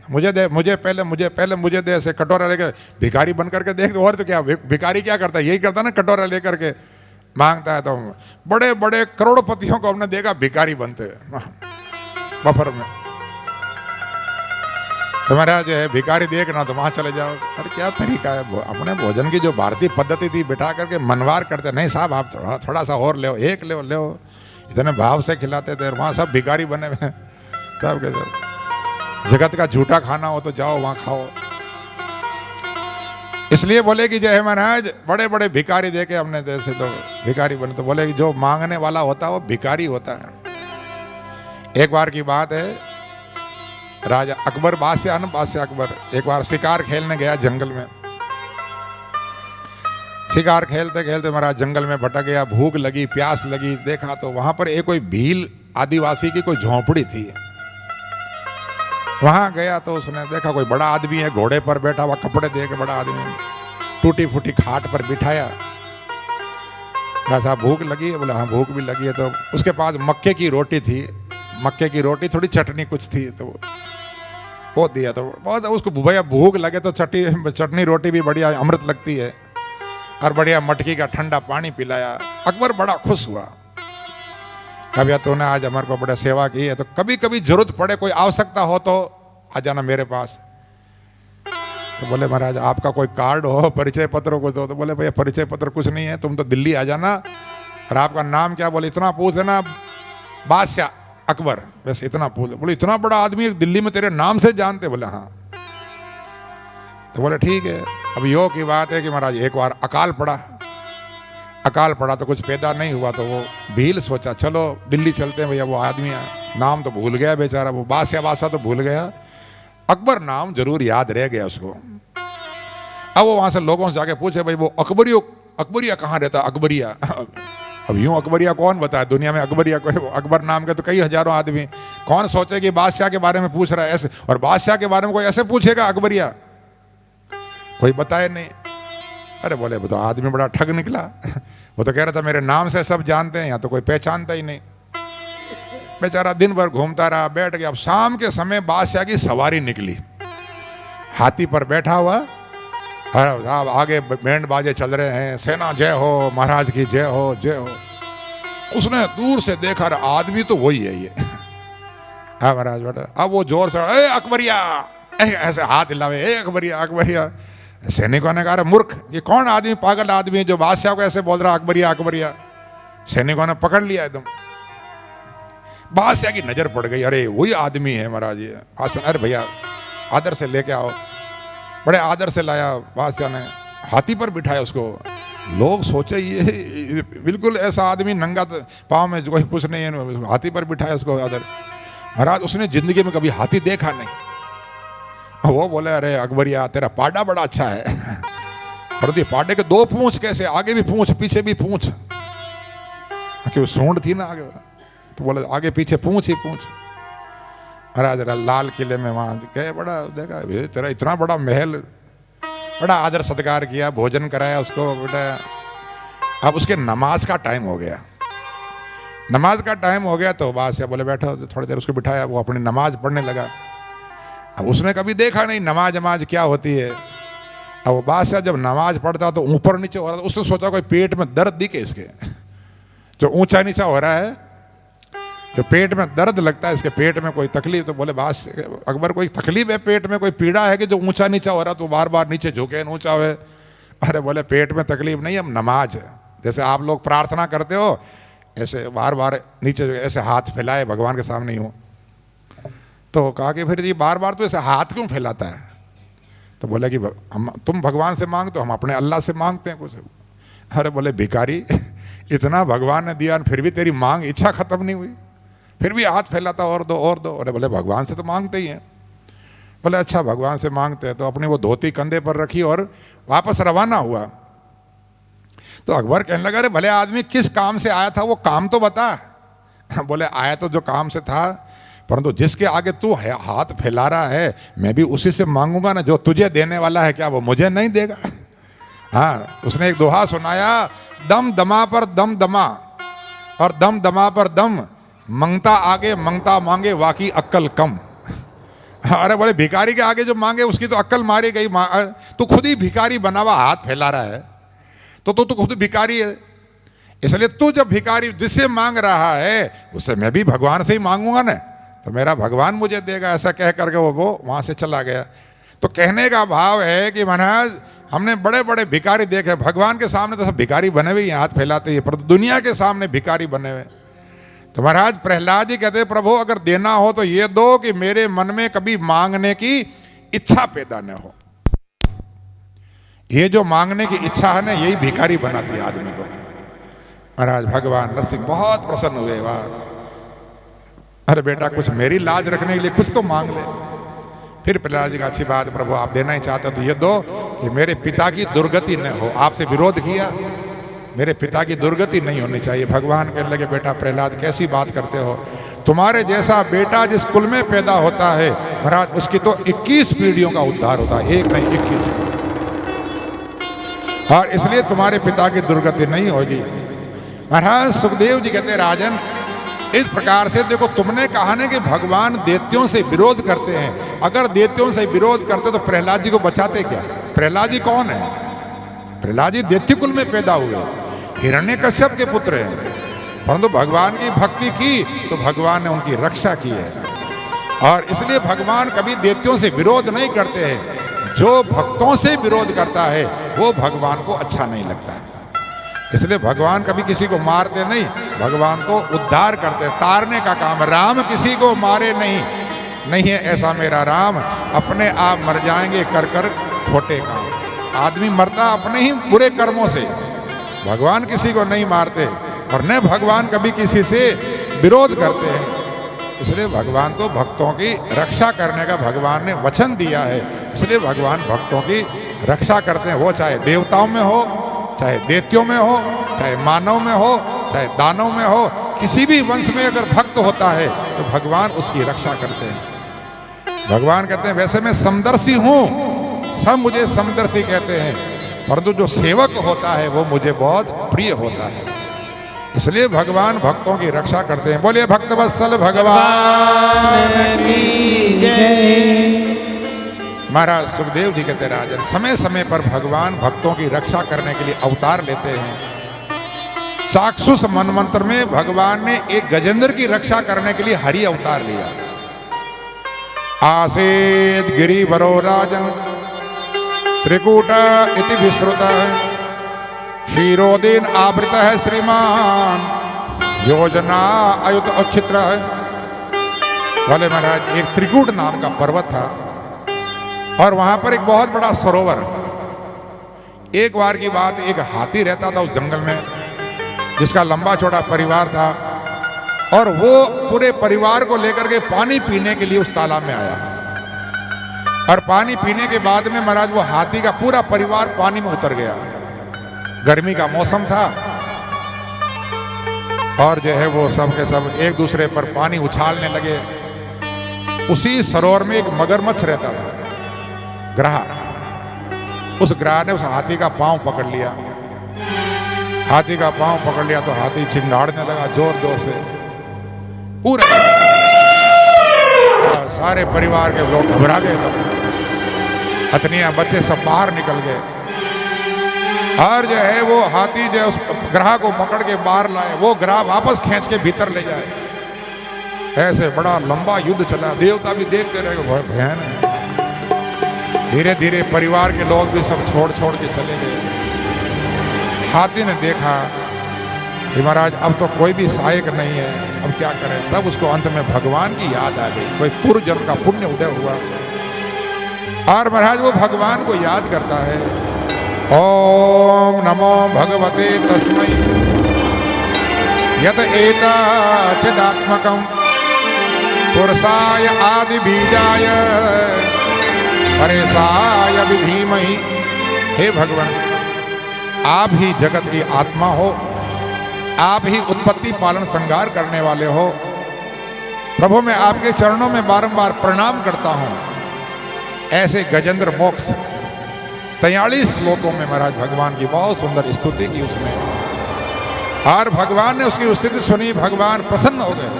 मुझे दे, मुझे पहले मुझे दे, ऐसे कटोरा लेकर भिखारी बन करके देख। और तो क्या भिखारी क्या करता है, यही करता ना, कटोरा लेकर के मांगता है। तो बड़े बड़े करोड़पतियों को हमने देखा भिखारी बनते हुए बफर में। तुम्हारा जो है भिखारी देखना तो वहां चले जाओ। अरे क्या तरीका है, अपने भोजन की जो भारतीय पद्धति थी बिठा करके मनवार करते, नहीं साहब आप थोड़ा सा और ले, एक ले, इतने भाव से खिलाते थे। वहां सब भिखारी बने हुए सब के सब। जगत का झूठा खाना हो तो जाओ वहां खाओ। इसलिए बोले कि जय महाराज बड़े बड़े भिखारी देखे हमने, जैसे तो भिखारी बने, तो बोले कि जो मांगने वाला होता है वो भिखारी होता है। एक बार की बात है, राजा अकबर, बादशाह अकबर एक बार शिकार खेलने गया जंगल में। शिकार खेलते खेलते महाराज जंगल में भटक गया, भूख लगी, प्यास लगी, देखा तो वहां पर एक कोई भील आदिवासी की कोई झोंपड़ी थी। वहां गया तो उसने देखा कोई बड़ा आदमी है, घोड़े पर बैठा हुआ, कपड़े दे के बड़ा आदमी, टूटी फूटी खाट पर बिठाया। ऐसा भूख लगी है? बोला हाँ भूख भी लगी है। तो उसके पास मक्के की रोटी थी, मक्के की रोटी, थोड़ी चटनी कुछ थी, तो वो दिया। तो बहुत उसको भैया भूख लगे तो चटनी रोटी भी बढ़िया अमृत लगती है, और बढ़िया मटकी का ठंडा पानी पिलाया। अकबर बड़ा खुश हुआ, कभी तूने आज हमारे को बड़ा सेवा की है, तो कभी कभी जरूरत पड़े, कोई आवश्यकता हो तो आ जाना मेरे पास। तो बोले महाराज आपका कोई कार्ड हो, परिचय पत्र को दो। तो बोले भैया परिचय पत्र कुछ नहीं है, तुम तो दिल्ली आ जाना, और आपका नाम क्या? बोले इतना पूछ लेना, बादशाह अकबर, बस इतना पूछ। बोले इतना बड़ा आदमी दिल्ली में तेरे नाम से जानते? बोले हाँ। तो बोले ठीक है। अब यो की बात है कि महाराज एक बार अकाल पड़ा तो कुछ पैदा नहीं हुआ, तो वो भील सोचा चलो दिल्ली चलते हैं भैया। वो आदमी नाम तो भूल गया बेचारा, वो बादशाह तो भूल गया, अकबर नाम जरूर याद रह गया उसको। अब वो वहां से लोगों से जाके पूछे भाई वो अकबरिया कहाँ रहता? अकबरिया। अब यूं अकबरिया कौन बताए दुनिया में? अकबरिया कोई, अकबर नाम के तो कई हजारों आदमी, कौन सोचे कि बादशाह के बारे में पूछ रहा है ऐसे, और बादशाह के बारे में कोई ऐसे पूछेगा अकबरिया? कोई बताए नहीं। अरे बोले वो तो आदमी बड़ा ठग निकला, वो तो कह रहा था मेरे नाम से सब जानते हैं, यहाँ तो कोई पहचानता ही नहीं। बेचारा दिन भर घूमता रहा, बैठ गया। अब शाम के समय बादशाह की सवारी निकली, हाथी पर बैठा हुआ, अरे साहब आगे बैंड बाजे चल रहे हैं, सेना जय हो, महाराज की जय हो, जय हो। उसने दूर से देखा आदमी तो वही है ये। हाँ महाराज बेटा। अब वो जोर से ए अकबरिया, ऐसे हाथ हिलावे, ए अकबरिया अकबरिया। सैनिकों ने कहा मूर्ख, ये कौन आदमी, पागल आदमी जो बादशाह को ऐसे बोल रहा अकबरिया अकबरिया। सैनिकों ने पकड़ लिया एकदम। बादशाह की नजर पड़ गई, अरे वही आदमी है महाराज ये। अरे भैया आदर से लेके आओ। बड़े आदर से लाया बादशाह ने। हाथी पर बिठाया उसको। लोग सोचे ये बिल्कुल ऐसा आदमी नंगा पाँव में कोई कुछ नहीं है, हाथी पर बिठाया उसको। महाराज उसने जिंदगी में कभी हाथी देखा नहीं। वो बोले अरे अकबरिया तेरा पाडा बड़ा अच्छा है, पर पाडे के दो पूंछ कैसे, आगे भी पूंछ पीछे भी पूंछ, क्यों सूंड थी ना आगे, तो बोले आगे पीछे पूंछ ही पूंछ। महाराज लाल किले में वहां गए, बड़ा देखा तेरा इतना बड़ा महल, बड़ा आदर सत्कार किया, भोजन कराया उसको बेटा। अब उसके नमाज का टाइम हो गया, नमाज का टाइम हो गया तो बादशाह बोले बैठो, थोड़ी देर उसको बिठाया, वो अपनी नमाज पढ़ने लगा। अब उसने कभी देखा नहीं नमाज क्या होती है। अब वो बादशाह जब नमाज पढ़ता तो ऊपर नीचे हो रहा था, उसने सोचा कोई पेट में दर्द दिखे इसके, जो ऊंचा नीचा हो रहा है, जो पेट में दर्द लगता है, इसके पेट में कोई तकलीफ। तो बोले बादशाह अकबर कोई तकलीफ है पेट में, कोई पीड़ा है कि जो ऊंचा नीचा हो रहा तो बार बार नीचे झुके ऊंचा हुए। अरे बोले पेट में तकलीफ नहीं, अब नमाज है, जैसे आप लोग प्रार्थना करते हो ऐसे बार बार नीचे ऐसे हाथ फैलाए भगवान के सामने यूं। तो कहा कि फिर जी बार बार तो ऐसे हाथ क्यों फैलाता है। तो बोले कि हम तुम भगवान से मांगते हो, हम अपने अल्लाह से मांगते हैं कुछ। अरे बोले भिखारी इतना भगवान ने दिया फिर भी तेरी मांग इच्छा खत्म नहीं हुई, फिर भी हाथ फैलाता और दो और दो। अरे बोले भगवान से तो मांगते ही हैं। बोले अच्छा भगवान से मांगते हैं। तो अपनी वो धोती कंधे पर रखी और वापस रवाना हुआ। तो अकबर कहने लगा अरे भले आदमी किस काम से आया था वो काम तो बता। बोले आया तो जो काम से था, परंतु जिसके आगे तू हाथ फैला रहा है मैं भी उसी से मांगूंगा ना, जो तुझे देने वाला है क्या वो मुझे नहीं देगा। हाँ, उसने एक दोहा सुनाया, दम दमा पर दम दमा और दम दमा पर दम, मंगता आगे मंगता मांगे वाकी अक्ल कम। अरे बोले भिखारी के आगे जो मांगे उसकी तो अक्ल मारी गई, तू खुद ही भिखारी बना हुआ हाथ फैला रहा है, तो तू खुद भिखारी है। इसलिए तू जब भिखारी जिससे मांग रहा है उससे मैं भी भगवान से ही मांगूंगा ना, तो मेरा भगवान मुझे देगा। ऐसा कह करके वो वहां से चला गया। तो कहने का भाव है कि महाराज हमने बड़े बड़े भिखारी देखे, भगवान के सामने तो सब भिखारी बने हुए हाथ फैलाते हैं, पर दुनिया के सामने भिखारी बने हुए। तो महाराज प्रहलाद जी कहते प्रभु अगर देना हो तो ये दो कि मेरे मन में कभी मांगने की इच्छा पैदा न हो। ये जो मांगने की इच्छा है ना यही भिखारी बनाती है आदमी को। महाराज भगवान नरसिंह बहुत प्रसन्न हुए। अरे बेटा कुछ मेरी लाज रखने के लिए कुछ तो मांग ले। फिर प्रहलाद जी का अच्छी बात प्रभु आप देना ही चाहते हो तो ये दो कि मेरे पिता की दुर्गति न हो। आपसे विरोध किया, मेरे पिता की दुर्गति नहीं होनी चाहिए। भगवान कहने लगे बेटा प्रहलाद कैसी बात करते हो, तुम्हारे जैसा बेटा जिस कुल में पैदा होता है महाराज उसकी तो 21 पीढ़ियों का उद्धार होता है, एक नहीं 21। और इसलिए तुम्हारे पिता की दुर्गति नहीं होगी। महाराज सुखदेव जी कहते राजन इस प्रकार से देखो तुमने कहा ना कि भगवान दैत्यों से विरोध करते हैं, अगर दैत्यों से विरोध करते तो प्रहलाद जी को बचाते क्या। प्रहलाद जी कौन है? प्रहलाद जी दैत्य कुल में पैदा हुए, हिरण्यकश्यप के पुत्र हैं, परंतु भगवान की भक्ति की तो भगवान ने उनकी रक्षा की है। और इसलिए भगवान कभी दैत्यों से विरोध नहीं करते हैं। जो भक्तों से विरोध करता है वो भगवान को अच्छा नहीं लगता है। इसलिए भगवान कभी किसी को मारते नहीं, भगवान को उद्धार करते, तारने का काम। राम किसी को मारे नहीं है ऐसा मेरा राम, अपने आप मर जाएंगे कर कर खोटे काम। आदमी मरता अपने ही बुरे कर्मों से, भगवान किसी को नहीं मारते और न भगवान कभी किसी से विरोध करते हैं। इसलिए भगवान को भक्तों की रक्षा करने का भगवान ने वचन दिया है। इसलिए भगवान भक्तों की रक्षा करते हैं, वो चाहे देवताओं में हो, चाहे दैत्यों में हो, चाहे मानव में हो, चाहे दानव में हो, किसी भी वंश में अगर भक्त होता है तो भगवान उसकी रक्षा करते हैं। भगवान कहते हैं वैसे मैं समदर्शी हूं, सब मुझे समदर्शी कहते हैं, परंतु जो सेवक होता है वो मुझे बहुत प्रिय होता है। इसलिए भगवान भक्तों की रक्षा करते हैं। बोलिए भक्त वत्सल भगवान की जय। महाराज सुखदेव जी कहते राजन समय समय पर भगवान भक्तों की रक्षा करने के लिए अवतार लेते हैं। चाक्षुष मनमंत्र में भगवान ने एक गजेंद्र की रक्षा करने के लिए हरि अवतार लिया। आसेत गिरिवरो राजन त्रिकूट इति विश्रुत क्षीरोदीन आवृत है श्रीमान योजना अयुत औचित्र है। बोले महाराज एक त्रिकूट नाम का पर्वत था और वहां पर एक बहुत बड़ा सरोवर, एक बार की बात, एक हाथी रहता था उस जंगल में जिसका लंबा चौड़ा परिवार था, और वो पूरे परिवार को लेकर के पानी पीने के लिए उस तालाब में आया। और पानी पीने के बाद में महाराज वो हाथी का पूरा परिवार पानी में उतर गया। गर्मी का मौसम था और जो है वो सब के सब एक दूसरे पर पानी उछालने लगे। उसी सरोवर में एक मगरमच्छ रहता था, ग्राह। उस ग्राह ने उस हाथी का पांव पकड़ लिया। हाथी का पांव पकड़ लिया तो हाथी चिंगाड़ने लगा जोर जोर से। पूरा सारे परिवार के लोग घबरा गए, तब पत्नियां बच्चे सब बाहर निकल गए। और जो है वो हाथी जो उस ग्राह को पकड़ के बाहर लाए, वो ग्राह वापस खींच के भीतर ले जाए। ऐसे बड़ा लंबा युद्ध चला। देवता भी देखते रहे, भयान है। धीरे धीरे परिवार के लोग भी सब छोड़ छोड़ के चले गए। हाथी ने देखा कि महाराज अब तो कोई भी सहायक नहीं है, अब क्या करें। तब उसको अंत में भगवान की याद आ गई। कोई पूर्व जन्म का पुण्य उदय हुआ और महाराज वो भगवान को याद करता है। ओम नमो भगवते तस्मै यत एता चिदात्मकं पुरुषाय आदि बीजाय परेशाय विधीमहि। हे भगवान, आप ही जगत की आत्मा हो, आप ही उत्पत्ति पालन संहार करने वाले हो। प्रभु मैं आपके चरणों में बारंबार प्रणाम करता हूं। ऐसे गजेंद्र मोक्ष 43 श्लोकों में महाराज भगवान की बहुत सुंदर स्तुति की उसने। और भगवान ने उसकी स्तुति सुनी, भगवान प्रसन्न हो गए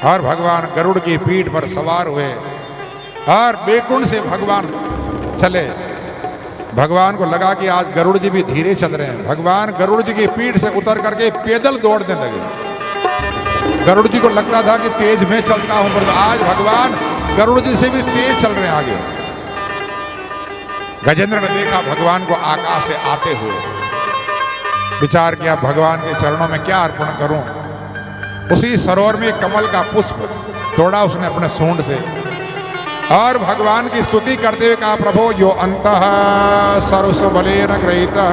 और भगवान गरुड़ की पीठ पर सवार हुए और बेकुंठ से भगवान चले। भगवान को लगा कि आज गरुड़ जी भी धीरे चल रहे हैं। भगवान गरुड़ जी की पीठ से उतर करके पैदल दौड़ने लगे। गरुड़ जी को लगता था कि तेज में चलता हूं, पर आज भगवान गरुड़ जी से भी तेज चल रहे हैं आगे। गजेंद्र ने देखा भगवान को आकाश से आते हुए, विचार किया भगवान के चरणों में क्या अर्पण करूं। उसी सरोवर में कमल का पुष्प तोड़ा उसने अपने सूंड से और भगवान की स्तुति करते हुए कहा, प्रभो यो अंतः सरस बलेन गृहीतः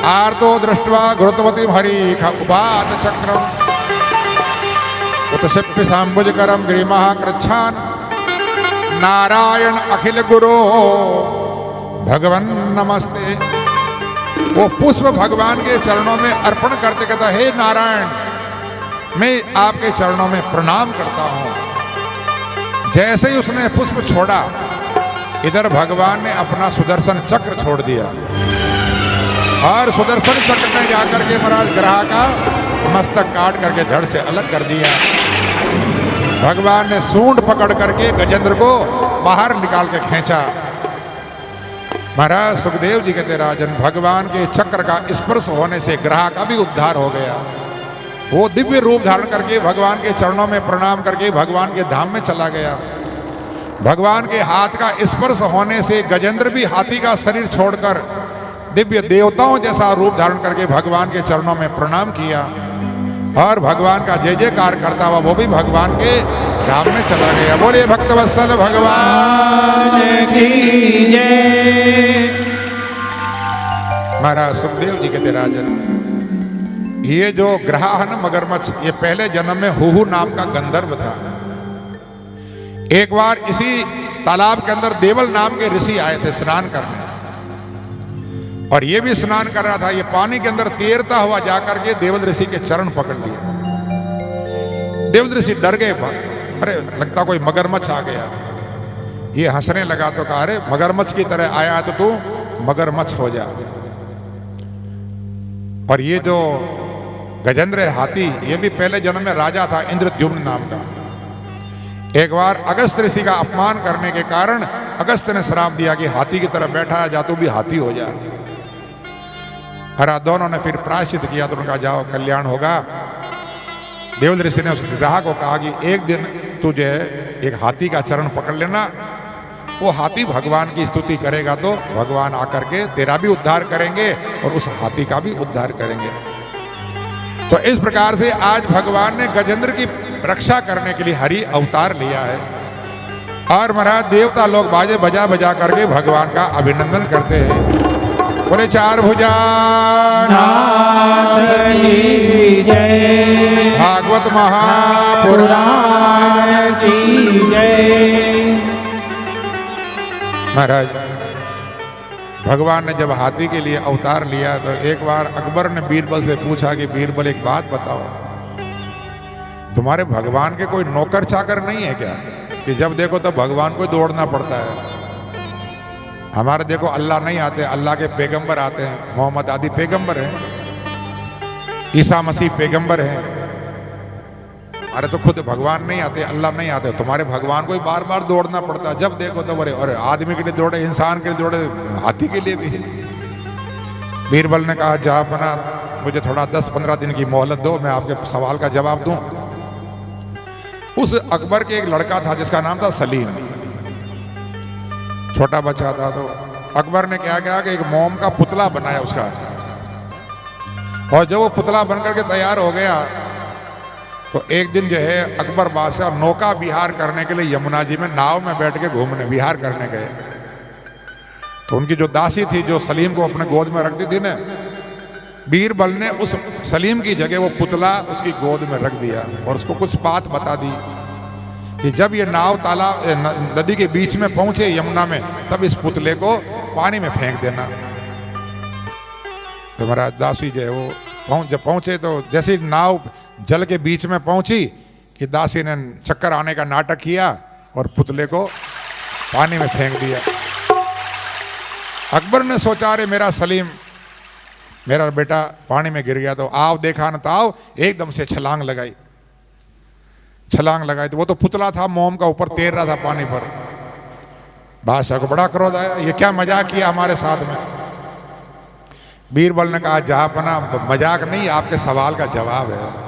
आर्तो दृष्ट्वा घृतवती हरि उपात चक्रम उत्सिप्य सांबुजकरम गिरिमः कृच्छान नारायण अखिल गुरो भगवन नमस्ते। वो पुष्प भगवान के चरणों में अर्पण करते कहता, हे नारायण, मैं आपके चरणों में प्रणाम करता हूं। जैसे ही उसने पुष्प छोड़ा, इधर भगवान ने अपना सुदर्शन चक्र छोड़ दिया और सुदर्शन चक्र में जाकर के महाराज ग्राह का मस्तक काट करके धड़ से अलग कर दिया। भगवान ने सूंड पकड़ करके गजेंद्र को बाहर निकाल के खींचा। महाराज सुखदेव जी कहते, राजन, भगवान के चक्र का स्पर्श होने से ग्राह का भी उद्धार हो गया। वो दिव्य रूप धारण करके भगवान के चरणों में प्रणाम करके भगवान के धाम में चला गया। भगवान के हाथ का स्पर्श होने से गजेंद्र भी हाथी का शरीर छोड़कर दिव्य देवताओं जैसा रूप धारण करके भगवान के चरणों में प्रणाम किया और भगवान का जय जयकार करता हुआ वो भी भगवान के धाम में चला गया। बोलिए भक्तवत्सल भगवान की जय। महाराज सुखदेव जी कहते, राजन, ये जो ग्राह है ना मगरमच्छ, ये पहले जन्म में हुहू नाम का गंधर्व था। एक बार इसी तालाब के अंदर देवल नाम के ऋषि आए थे स्नान करने, और ये भी स्नान कर रहा था। ये पानी के अंदर तैरता हुआ जाकर के देवल ऋषि के चरण पकड़ लिए। देवल ऋषि डर गए, अरे लगता कोई मगरमच्छ आ गया। ये हंसने लगा तो कहा, अरे मगरमच्छ की तरह आया तो तू मगरमच्छ हो जा। और ये जो गजेंद्र हाथी, ये भी पहले जन्म में राजा था इंद्रद्युम्न नाम का। एक बार अगस्त ऋषि का अपमान करने के कारण अगस्त ने श्राप दिया कि हाथी की तरह बैठा है, जा तू भी हाथी हो जा। हरा दोनों ने फिर प्रायश्चित किया तो उनका जाओ कल्याण होगा। देवल ऋषि ने उस ग्राह को कहा कि एक दिन तुझे एक हाथी का चरण पकड़ लेना, वो हाथी भगवान की स्तुति करेगा तो भगवान आकर के तेरा भी उद्धार करेंगे और उस हाथी का भी उद्धार करेंगे। तो इस प्रकार से आज भगवान ने गजेंद्र की रक्षा करने के लिए हरि अवतार लिया है। और महाराज देवता लोग बाजे बजा बजा करके भगवान का अभिनंदन करते हैं। बोले चार भुजा नाथ की जय, भागवत महापुराण की जय। महाराज भगवान ने जब हाथी के लिए अवतार लिया तो एक बार अकबर ने बीरबल से पूछा कि बीरबल एक बात बताओ, तुम्हारे भगवान के कोई नौकर चाकर नहीं है क्या कि जब देखो तो भगवान को दौड़ना पड़ता है? हमारे देखो अल्लाह नहीं आते, अल्लाह के पैगंबर आते हैं, मोहम्मद आदि पैगंबर हैं, ईसा मसीह पैगंबर हैं। अरे तो खुद भगवान नहीं आते, अल्लाह नहीं आते, तुम्हारे भगवान को ही बार बार दौड़ना पड़ता है। जब देखो तो बोले अरे आदमी के लिए दौड़े, इंसान के लिए दौड़े, हाथी के लिए भी। बीरबल ने कहा जहांपना मुझे थोड़ा 10-15 दिन की मोहलत दो, मैं आपके सवाल का जवाब दूं। उस अकबर के एक लड़का था जिसका नाम था सलीम, छोटा बच्चा था। तो अकबर ने क्या किया कि एक मोम का पुतला बनाया उसका, और जब वो पुतला बनकर के तैयार हो गया तो एक दिन जो है अकबर बादशाह नौका विहार करने के लिए यमुना जी में नाव में बैठ के घूमने विहार करने गए। तो उनकी जो दासी थी जो सलीम को अपने गोद में रखती थी ना, बीरबल ने उस सलीम की जगह वो पुतला उसकी गोद में रख दिया और उसको कुछ बात बता दी कि जब ये नाव तालाब नदी के बीच में पहुंचे यमुना में, तब इस पुतले को पानी में फेंक देना। तो महाराज दासी जो है वो जब पहुंचे तो जैसे नाव जल के बीच में पहुंची कि दासी ने चक्कर आने का नाटक किया और पुतले को पानी में फेंक दिया। अकबर ने सोचा अरे मेरा सलीम, मेरा बेटा पानी में गिर गया, तो आओ देखा न तो आओ, एकदम से छलांग लगाई। छलांग लगाई तो वो तो पुतला था मोम का, ऊपर तैर रहा था पानी पर। बादशाह को बड़ा क्रोध आया, ये क्या मजाक किया हमारे साथ में। बीरबल ने कहा जहांपना मजाक नहीं, आपके सवाल का जवाब है।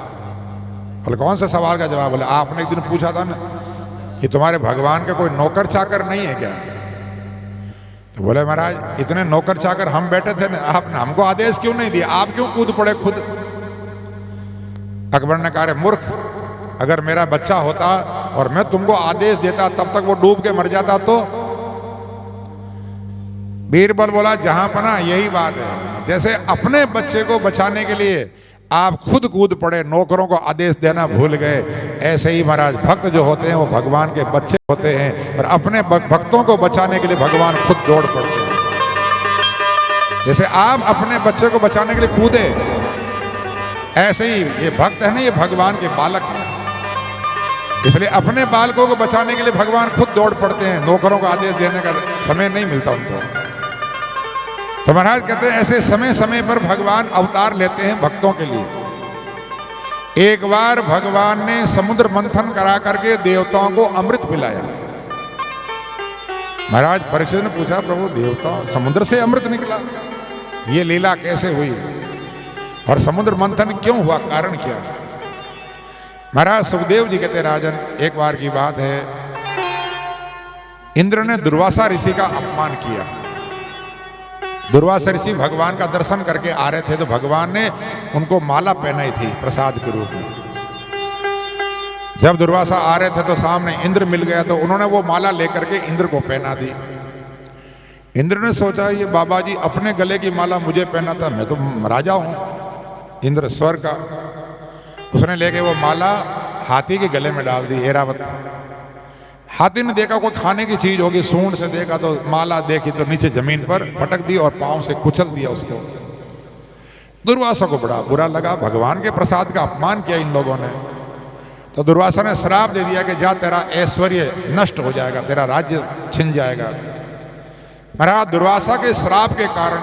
बोले कौन सा सवाल का जवाब? बोले आपने एक दिन पूछा था ना कि तुम्हारे भगवान के कोई नौकर चाकर नहीं है क्या? तो बोले महाराज इतने नौकर चाकर हम बैठे थे ना, आपने हमको आदेश क्यों नहीं दिया, आप क्यों कूद पड़े खुद? अकबर ने कहा मूर्ख, अगर मेरा बच्चा होता और मैं तुमको आदेश देता तब तक वो डूब के मर जाता तो? बीरबल बोला जहांपना यही बात है, जैसे अपने बच्चे को बचाने के लिए आप खुद कूद पड़े, नौकरों को आदेश देना भूल गए, ऐसे ही महाराज भक्त जो होते हैं वो भगवान के बच्चे होते हैं और अपने भक्तों को बचाने के लिए भगवान खुद दौड़ पड़ते हैं। जैसे आप अपने बच्चे को बचाने के लिए कूदे, ऐसे ही ये भक्त है ना, ये भगवान के बालक हैं, इसलिए अपने बालकों को बचाने के लिए भगवान खुद दौड़ पड़ते हैं, नौकरों को आदेश देने का समय नहीं मिलता उनको। तो महाराज कहते हैं ऐसे समय समय पर भगवान अवतार लेते हैं भक्तों के लिए। एक बार भगवान ने समुद्र मंथन करा करके देवताओं को अमृत पिलाया। महाराज परीक्षित ने पूछा प्रभु देवता समुद्र से अमृत निकला, ये लीला कैसे हुई और समुद्र मंथन क्यों हुआ, कारण क्या? महाराज सुखदेव जी कहते राजन एक बार की बात है, इंद्र ने दुर्वासा ऋषि का अपमान किया। दुर्वासा ऋषि भगवान का दर्शन करके आ रहे थे तो भगवान ने उनको माला पहनाई थी प्रसाद के रूप में। जब दुर्वासा आ रहे थे तो सामने इंद्र मिल गया तो उन्होंने वो माला लेकर के इंद्र को पहना दी। इंद्र ने सोचा ये बाबा जी अपने गले की माला मुझे पहना था, मैं तो राजा हूं, इंद्र स्वर्ग का। उसने लेके वो माला हाथी के गले में डाल दी, ऐरावत। हाथी ने देखा कोई खाने की चीज होगी, सूंड से देखा तो माला देखी तो नीचे जमीन पर पटक दी और पांव से कुचल दिया उसको। दुर्वासा को बड़ा बुरा लगा, भगवान के प्रसाद का अपमान किया इन लोगों ने। तो दुर्वासा ने श्राप दे दिया कि जा तेरा ऐश्वर्य नष्ट हो जाएगा, तेरा राज्य छिन जाएगा। महाराज दुर्वासा के श्राप के कारण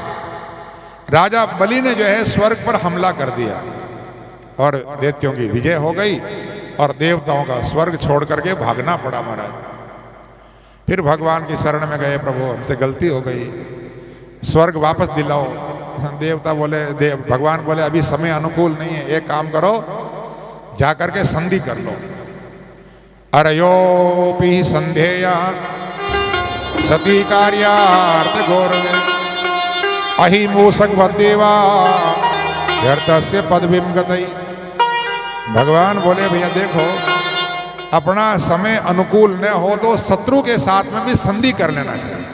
राजा बलि ने जो है स्वर्ग पर हमला कर दिया और दैत्यों की विजय हो गई और देवताओं का स्वर्ग छोड़ करके भागना पड़ा महाराज। फिर भगवान की शरण में गए, प्रभु हमसे गलती हो गई, स्वर्ग वापस दिलाओ। देवता बोले भगवान बोले अभी समय अनुकूल नहीं है, एक काम करो जाकर के संधि कर लो। अरयोपि संधेया सती कार्यार्थ घोर अहि मूसक देवा व्यर्थस्य पदविम गतई। भगवान बोले भैया देखो अपना समय अनुकूल न हो तो शत्रु के साथ में भी संधि कर लेना चाहिए।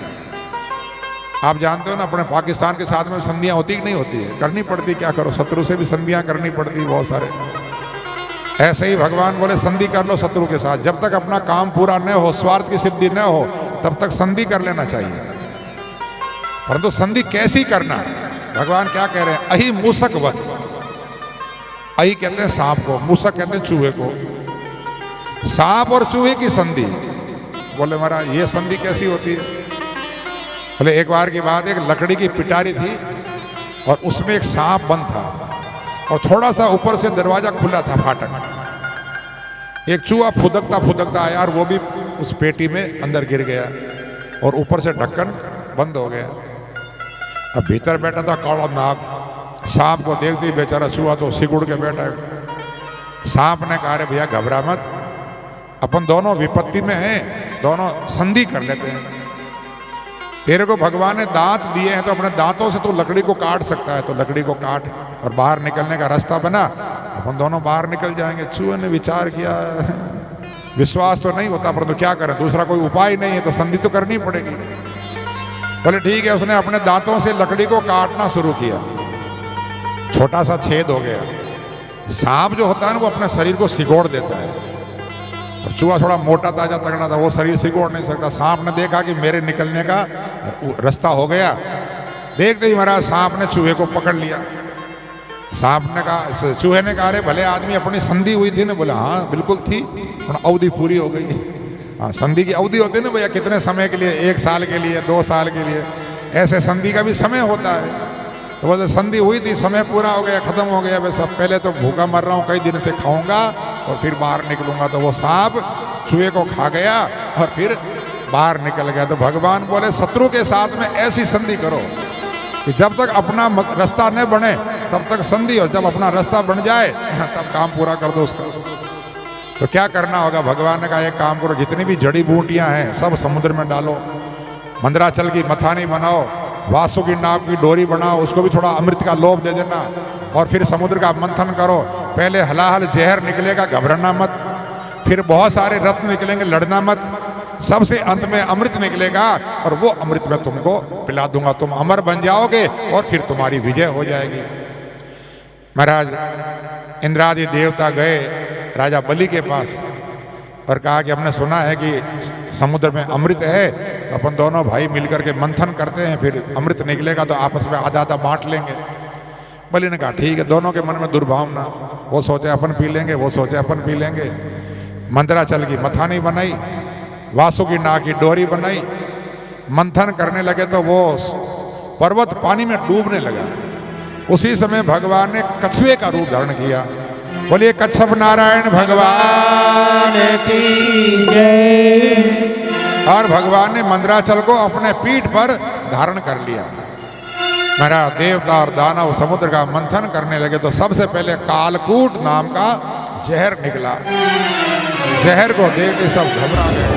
आप जानते हो ना, अपने पाकिस्तान के साथ में संधियां होती कि नहीं होती है? करनी पड़ती, क्या करो, शत्रु से भी संधियां करनी पड़ती बहुत सारे। ऐसे ही भगवान बोले संधि कर लो शत्रु के साथ, जब तक अपना काम पूरा न हो, स्वार्थ की सिद्धि न हो, तब तक संधि कर लेना चाहिए। परंतु संधि कैसी करना है? भगवान क्या कह रहे हैं? अहि मूसक वध। अहि कहते हैं सांप को, मूसक कहते हैं चूहे को। सांप और चूहे की संधि। बोले महाराज ये संधि कैसी होती है? बोले एक बार की बात, एक लकड़ी की पिटारी थी और उसमें एक सांप बंद था और थोड़ा सा ऊपर से दरवाजा खुला था, फाटक। एक चूहा फुदकता फुदकता आया और वो भी उस पेटी में अंदर गिर गया और ऊपर से ढक्कन बंद हो गया। अब भीतर बैठा था काला नाग। सांप को देखते ही बेचारा चूहा तो सिकुड़ के बैठा है। सांप ने कहा रे भैया घबरा मत, अपन दोनों विपत्ति में हैं, दोनों संधि कर लेते हैं। तेरे को भगवान ने दांत दिए हैं तो अपने दांतों से तो लकड़ी को काट सकता है, तो लकड़ी को काट और बाहर निकलने का रास्ता बना, अपन दोनों बाहर निकल जाएंगे। चूहे ने विचार किया, विश्वास तो नहीं होता, परंतु क्या करें, दूसरा कोई उपाय नहीं है, तो संधि तो करनी पड़ेगी। बोले ठीक है। उसने अपने दांतों से लकड़ी को काटना शुरू किया, छोटा सा छेद हो गया। सांप जो होता है ना वो अपने शरीर को सिकोड़ देता है, और चूहा थोड़ा मोटा ताजा तगड़ा था, वो शरीर सिकोड़ नहीं सकता। सांप ने देखा कि मेरे निकलने का रास्ता हो गया, देखते ही महाराज सांप ने चूहे को पकड़ लिया। सांप ने कहा, चूहे ने कहा अरे भले आदमी अपनी संधि हुई थी ना? बोला हाँ बिल्कुल थी, अवधि पूरी हो गई। हाँ, संधि की अवधि होती है ना भैया, कितने समय के लिए, 1 साल के लिए, 2 साल के लिए, ऐसे संधि का भी समय होता है। तो बोले संधि हुई थी, समय पूरा हो गया, खत्म हो गया। वैसे पहले तो भूखा मर रहा हूँ, कई दिन से खाऊंगा और फिर बाहर निकलूंगा। तो वो सांप चूहे को खा गया और फिर बाहर निकल गया। तो भगवान बोले शत्रु के साथ में ऐसी संधि करो कि जब तक अपना रास्ता न बने तब तक संधि हो, जब अपना रास्ता बन जाए तब काम पूरा कर दो उसका। तो क्या करना होगा? भगवान ने कहा एक काम करो, जितनी भी जड़ी बूटियां हैं सब समुद्र में डालो, मंदराचल की मथानी बनाओ, वासुकी नाग की डोरी बनाओ, उसको भी थोड़ा अमृत का लोभ दे देना, और फिर समुद्र का मंथन करो। पहले हलाहल जहर निकलेगा, घबराना मत, फिर बहुत सारे रत्न निकलेंगे, लड़ना मत, सबसे अंत में अमृत निकलेगा और वो अमृत में तुमको पिला दूंगा, तुम अमर बन जाओगे और फिर तुम्हारी विजय हो जाएगी। महाराज इंद्रादि देवता गए राजा बलि के पास और कहा कि हमने सुना है कि समुद्र में अमृत है, तो अपन दोनों भाई मिलकर के मंथन करते हैं, फिर अमृत निकलेगा तो आपस में आधा आधा बांट लेंगे। बलि ने कहा ठीक है। दोनों के मन में दुर्भावना, वो सोचे अपन पी लेंगे, वो सोचे अपन पी लेंगे। मंदराचल की मथानी बनाई, वासुकी नाग की डोरी बनाई, मंथन करने लगे तो वो पर्वत पानी में डूबने लगा। उसी समय भगवान ने कछुए का रूप धारण किया। बोलिए कच्छप नारायण भगवान की जय। और भगवान ने मंदराचल को अपने पीठ पर धारण कर लिया। मेरा देवता और दानव समुद्र का मंथन करने लगे तो सबसे पहले कालकूट नाम का जहर निकला। जहर को देखते सब घबरा गए।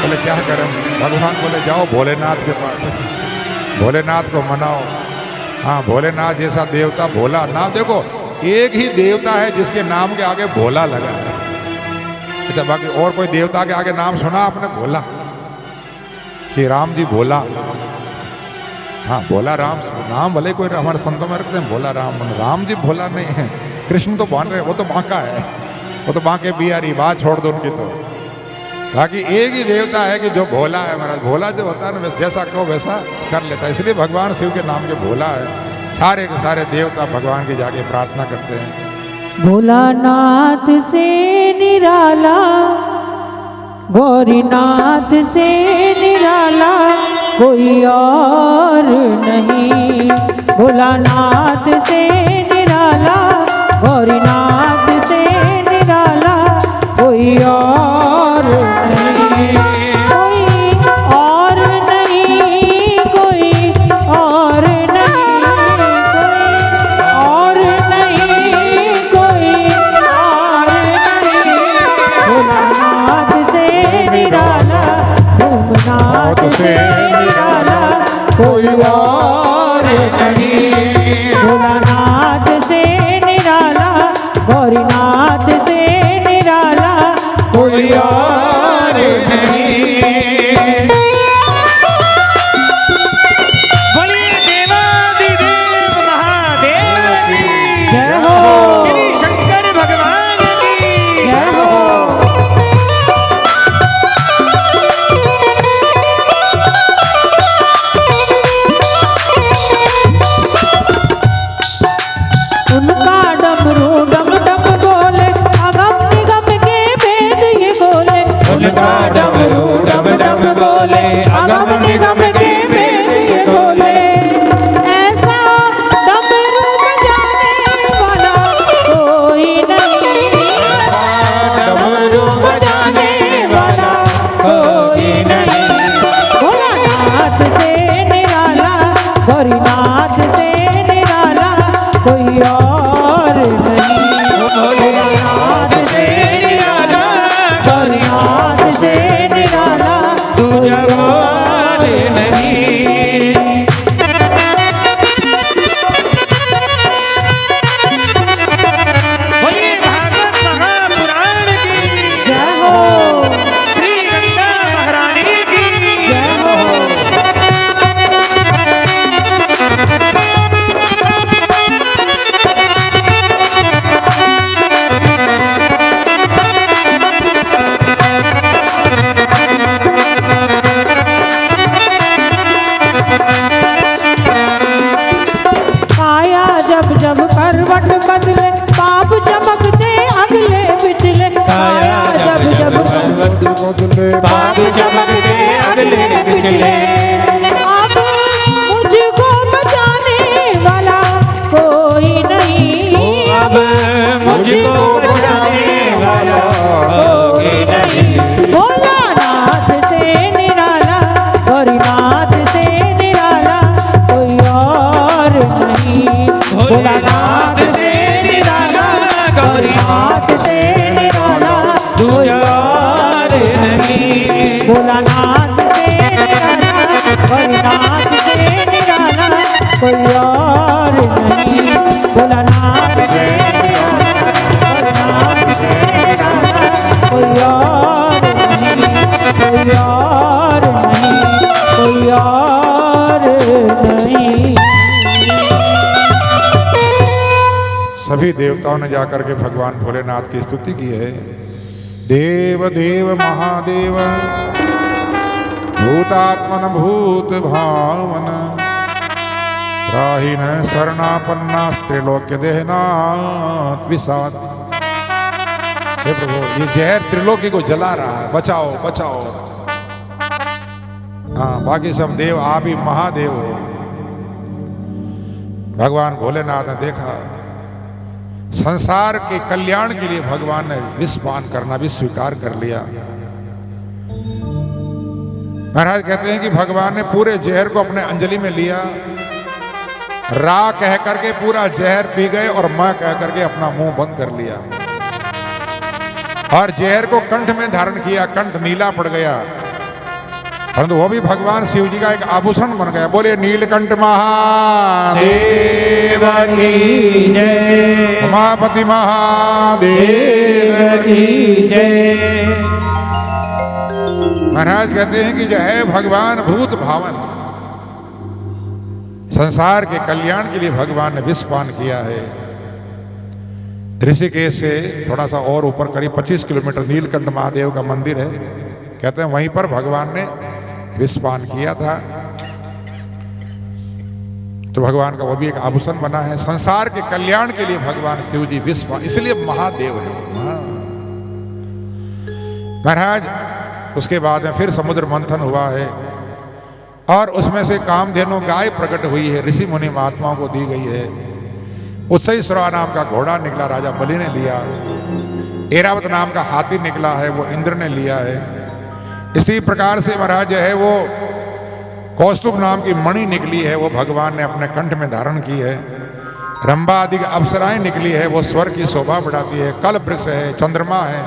बोले क्या करें? भगवान बोले जाओ भोलेनाथ के पास, भोलेनाथ को मनाओ। हाँ, भोलेनाथ जैसा देवता भोला ना, देखो एक ही देवता है जिसके नाम के आगे भोला लगा है। अच्छा, बाकी और कोई देवता के आगे नाम सुना आपने? भोला कि राम जी भोला? हाँ, भोला राम नाम भले कोई हमारे संतों में रखते हैं, भोला राम, राम जी भोला नहीं है। कृष्ण तो बन रहे, वो तो बांका है, वो तो बांके बिहारी, बात छोड़ दो उनकी। तो बाकी एक ही देवता है कि जो भोला है। महाराज भोला जो होता है ना, जैसा कहो वैसा कर लेता है, इसलिए भगवान शिव के नाम के भोला है। सारे के सारे देवता भगवान की जाके प्रार्थना करते हैं। भोलानाथ से निराला, गौरीनाथ से निराला कोई और नहीं। भोलानाथ से निराला, गौरीनाथ से निराला कोई और नहीं। कोई और नहीं, कोई और नहीं, कोई और नहीं। भोलानाथ से निराला, भोलानाथ से निराला कोई और नहीं। भोलानाथ उनका डमरू डम डम बोले, अगम निगम के भेद ये बोले। उनका डमरू डम डम बोले, अगम निगम के भेद ये बोले। ऐसा डमरू बजाने वाला कोई नहीं, डमरू बजाने वाला कोई नहीं। भोलानाथ से निराला, गौरीनाथ से निराला कोई और नहीं। भोलेनाथ से निराला, गौरीनाथ से निराला दूजा और नहीं। बोलिए भागवत महापुराण की जय हो, श्री गंगा महारानी की जय हो। काया जब जब करवट बदले, पाप चमकते अगले पिछले। काया जब जब करवट पाप चमकते अगले पिछले। अब मुझको बचाने वाला कोई नहीं। अब मुझको बचाने वाला कोई नहीं। भोलानाथ से निराला, गौरीनाथ से निराला कोई और नहीं। भोलानाथ से निराला, गौरीनाथ से निराला कोई और नहीं। भोलानाथ से निराला, गौरीनाथ से निराला कोई और नहीं। भोलानाथ से निराला, गौरीनाथ से निराला कोई और नहीं, कोई और नहीं, कोई और नहीं। सभी देवताओं ने जाकर के भगवान भोलेनाथ की स्तुति की है। देव देव महादेव, भूतात्मन भूत भावन, त्राहि न शरणापन्ना त्रिलोक्य देहनाथ विषाद। हे प्रभु, ये जहर त्रिलोकी को जला रहा है, बचाओ बचाओ। हाँ, बाकी सब देव, आप ही महादेव हो। भगवान भोलेनाथ ने देखा संसार के कल्याण के लिए भगवान ने विष पान करना भी स्वीकार कर लिया। महाराज कहते हैं कि भगवान ने पूरे जहर को अपने अंजलि में लिया, रा कह करके पूरा जहर पी गए और मां कह करके अपना मुंह बंद कर लिया और जहर को कंठ में धारण किया। कंठ नीला पड़ गया, परंतु वो भी भगवान शिव जी का एक आभूषण बन गया। बोले नीलकंठ महादेव की जय, उमापति महादेव की जय। महाराज कहते हैं कि जो है भगवान भूत भावन, संसार के कल्याण के लिए भगवान ने विष पान किया है। ऋषिकेश से थोड़ा सा और ऊपर करीब 25 किलोमीटर नीलकंठ महादेव का मंदिर है। कहते हैं वहीं पर भगवान ने विष पान किया था, तो भगवान का वो भी एक आभूषण बना है। संसार के कल्याण के लिए भगवान शिव जी विष पान, इसलिए महादेव है। महाराज उसके बाद में फिर समुद्र मंथन हुआ है और उसमें से कामधेनु गाय प्रकट हुई है, ऋषि मुनि महात्माओं को दी गई है। उससे ही सुरा नाम का घोड़ा निकला, राजा बलि ने लिया। ऐरावत नाम का हाथी निकला है, वो इंद्र ने लिया है। इसी प्रकार से महाराज जो है वो कौस्तुभ नाम की मणि निकली है, वो भगवान ने अपने कंठ में धारण की है। रंभा आदि अप्सराएं निकली है, वो स्वर की शोभा बढ़ाती है। कल वृक्ष है, चंद्रमा है,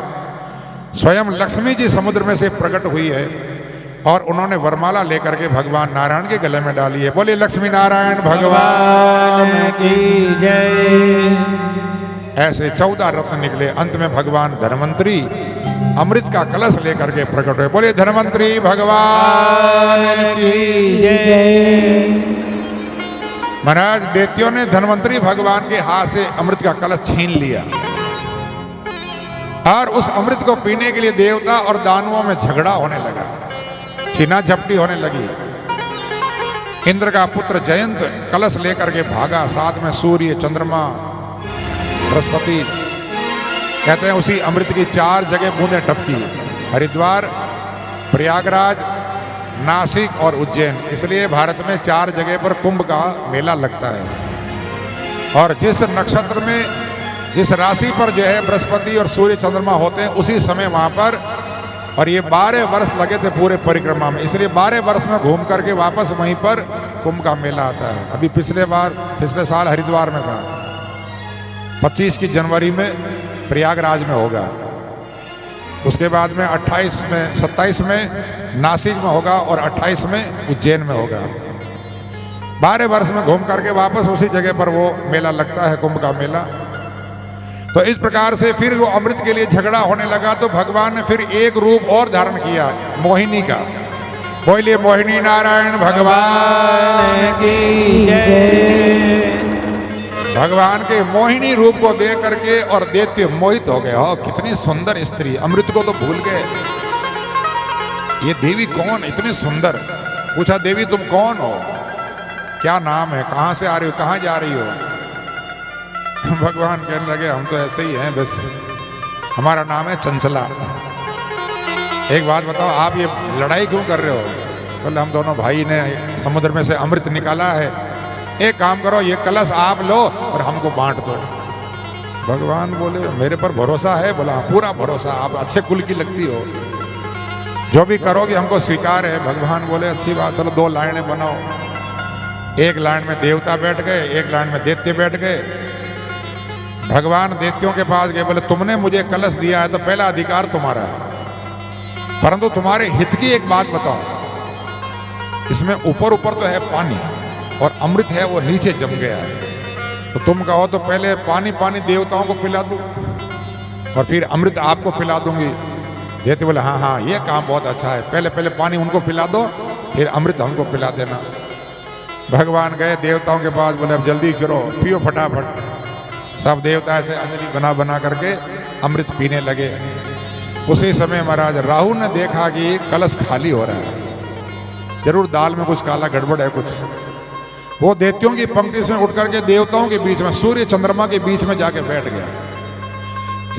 स्वयं लक्ष्मी जी समुद्र में से प्रकट हुई है और उन्होंने वरमाला लेकर के भगवान नारायण के गले में डाली है। बोलिए लक्ष्मी नारायण भगवान की जय। ऐसे 14 रत्न निकले। अंत में भगवान धन्वंतरी अमृत का कलश लेकर के प्रकट हुए। बोलिए धन्वंतरी भगवान की जय। महाराज दैत्यों ने धन्वंतरी भगवान के हाथ से अमृत का कलश छीन लिया और उस अमृत को पीने के लिए देवता और दानवों में झगड़ा होने लगा, छीना झपटी होने लगी। इंद्र का पुत्र जयंत कलश लेकर के भागा, साथ में सूर्य, चंद्रमा, बृहस्पति कहते हैं उसी अमृत की 4 जगह बूंदें टपकी, हरिद्वार, प्रयागराज, नासिक और उज्जैन। इसलिए भारत में 4 जगह पर कुंभ का मेला लगता है। और जिस नक्षत्र में, जिस राशि पर जो है बृहस्पति और सूर्य चंद्रमा होते हैं, उसी समय वहाँ पर, और ये 12 वर्ष लगे थे पूरे परिक्रमा में, इसलिए 12 वर्ष में घूम करके वापस वहीं पर कुंभ का मेला आता है। अभी पिछले साल हरिद्वार में था, 25 की जनवरी में प्रयागराज में होगा, उसके बाद में 27 में नासिक में होगा और 28 में उज्जैन में होगा। 12 वर्ष में घूम करके वापस उसी जगह पर वो मेला लगता है, कुंभ का मेला। तो इस प्रकार से फिर वो अमृत के लिए झगड़ा होने लगा, तो भगवान ने फिर एक रूप और धारण किया, मोहिनी का। बोलिए मोहिनी नारायण भगवान की जय। भगवान के मोहिनी रूप को देख करके और दैत्य मोहित हो गए। हो कितनी सुंदर स्त्री, अमृत को तो भूल गए। ये देवी कौन, इतनी सुंदर। पूछा देवी तुम कौन हो, क्या नाम है, कहाँ से आ रही हो, कहाँ जा रही हो? भगवान कहने लगे हम तो ऐसे ही हैं, बस हमारा नाम है चंचला। एक बात बताओ, आप ये लड़ाई क्यों कर रहे हो? बोले हम दोनों भाई ने समुद्र में से अमृत निकाला है, एक काम करो ये कलश आप लो और हमको बांट दो। भगवान बोले मेरे पर भरोसा है? बोला पूरा भरोसा, आप अच्छे कुल की लगती हो, जो भी करोगे हमको स्वीकार है। भगवान बोले अच्छी बात, चलो 2 लाइनें बनाओ। एक लाइन में देवता बैठ गए, एक लाइन में दैत्य बैठ गए। भगवान दैत्यों के पास गए, बोले तुमने मुझे कलश दिया है तो पहला अधिकार तुम्हारा है, परंतु तुम्हारे हित की एक बात बताओ, इसमें ऊपर तो है पानी और अमृत है वो नीचे जम गया है, तो तुम कहो तो पहले पानी देवताओं को पिला दूं और फिर अमृत आपको पिला दूंगी। दैत्य बोले हाँ ये काम बहुत अच्छा है, पहले पानी उनको पिला दो फिर अमृत हमको पिला देना। भगवान गए देवताओं के पास, बोले अब जल्दी करो, पियो फटाफट। सब देवता ऐसे अंजलि बना करके अमृत पीने लगे। उसी समय महाराज राहु ने देखा कि कलश खाली हो रहा है, जरूर दाल में कुछ काला गड़बड़ है कुछ। वो दैत्यों की पंक्ति से उठ करके देवताओं के बीच में, सूर्य चंद्रमा के बीच में जाके बैठ गया।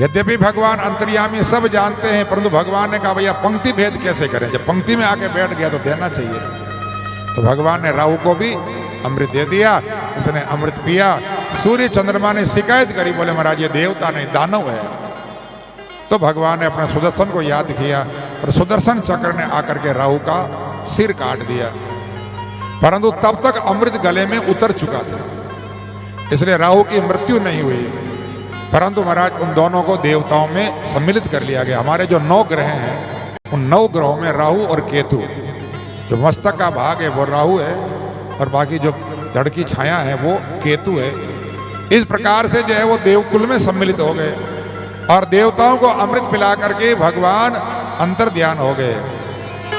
यद्यपि भगवान अंतर्यामी सब जानते हैं, परंतु भगवान ने कहा भैया पंक्ति भेद कैसे करें, जब पंक्ति में आके बैठ गया तो देना चाहिए। तो भगवान ने राहु को भी अमृत दे दिया, उसने अमृत पिया। सूर्य चंद्रमा ने शिकायत करी, बोले महाराज ये देवता नहीं दानव है। तो भगवान ने अपने सुदर्शन को याद किया और सुदर्शन चक्र ने आकर के राहु का सिर काट दिया, परंतु तब तक अमृत गले में उतर चुका था, इसलिए राहु की मृत्यु नहीं हुई। परंतु महाराज उन दोनों को देवताओं में सम्मिलित कर लिया गया। हमारे जो 9 ग्रह हैं, उन 9 ग्रहों में राहु और केतु, जो मस्तक का भाग है वो राहु है और बाकी जो धड़ की छाया है वो केतु है। इस प्रकार से जो है वो देवकुल में सम्मिलित हो गए और देवताओं को अमृत पिला करके भगवान अंतर ध्यान हो गए।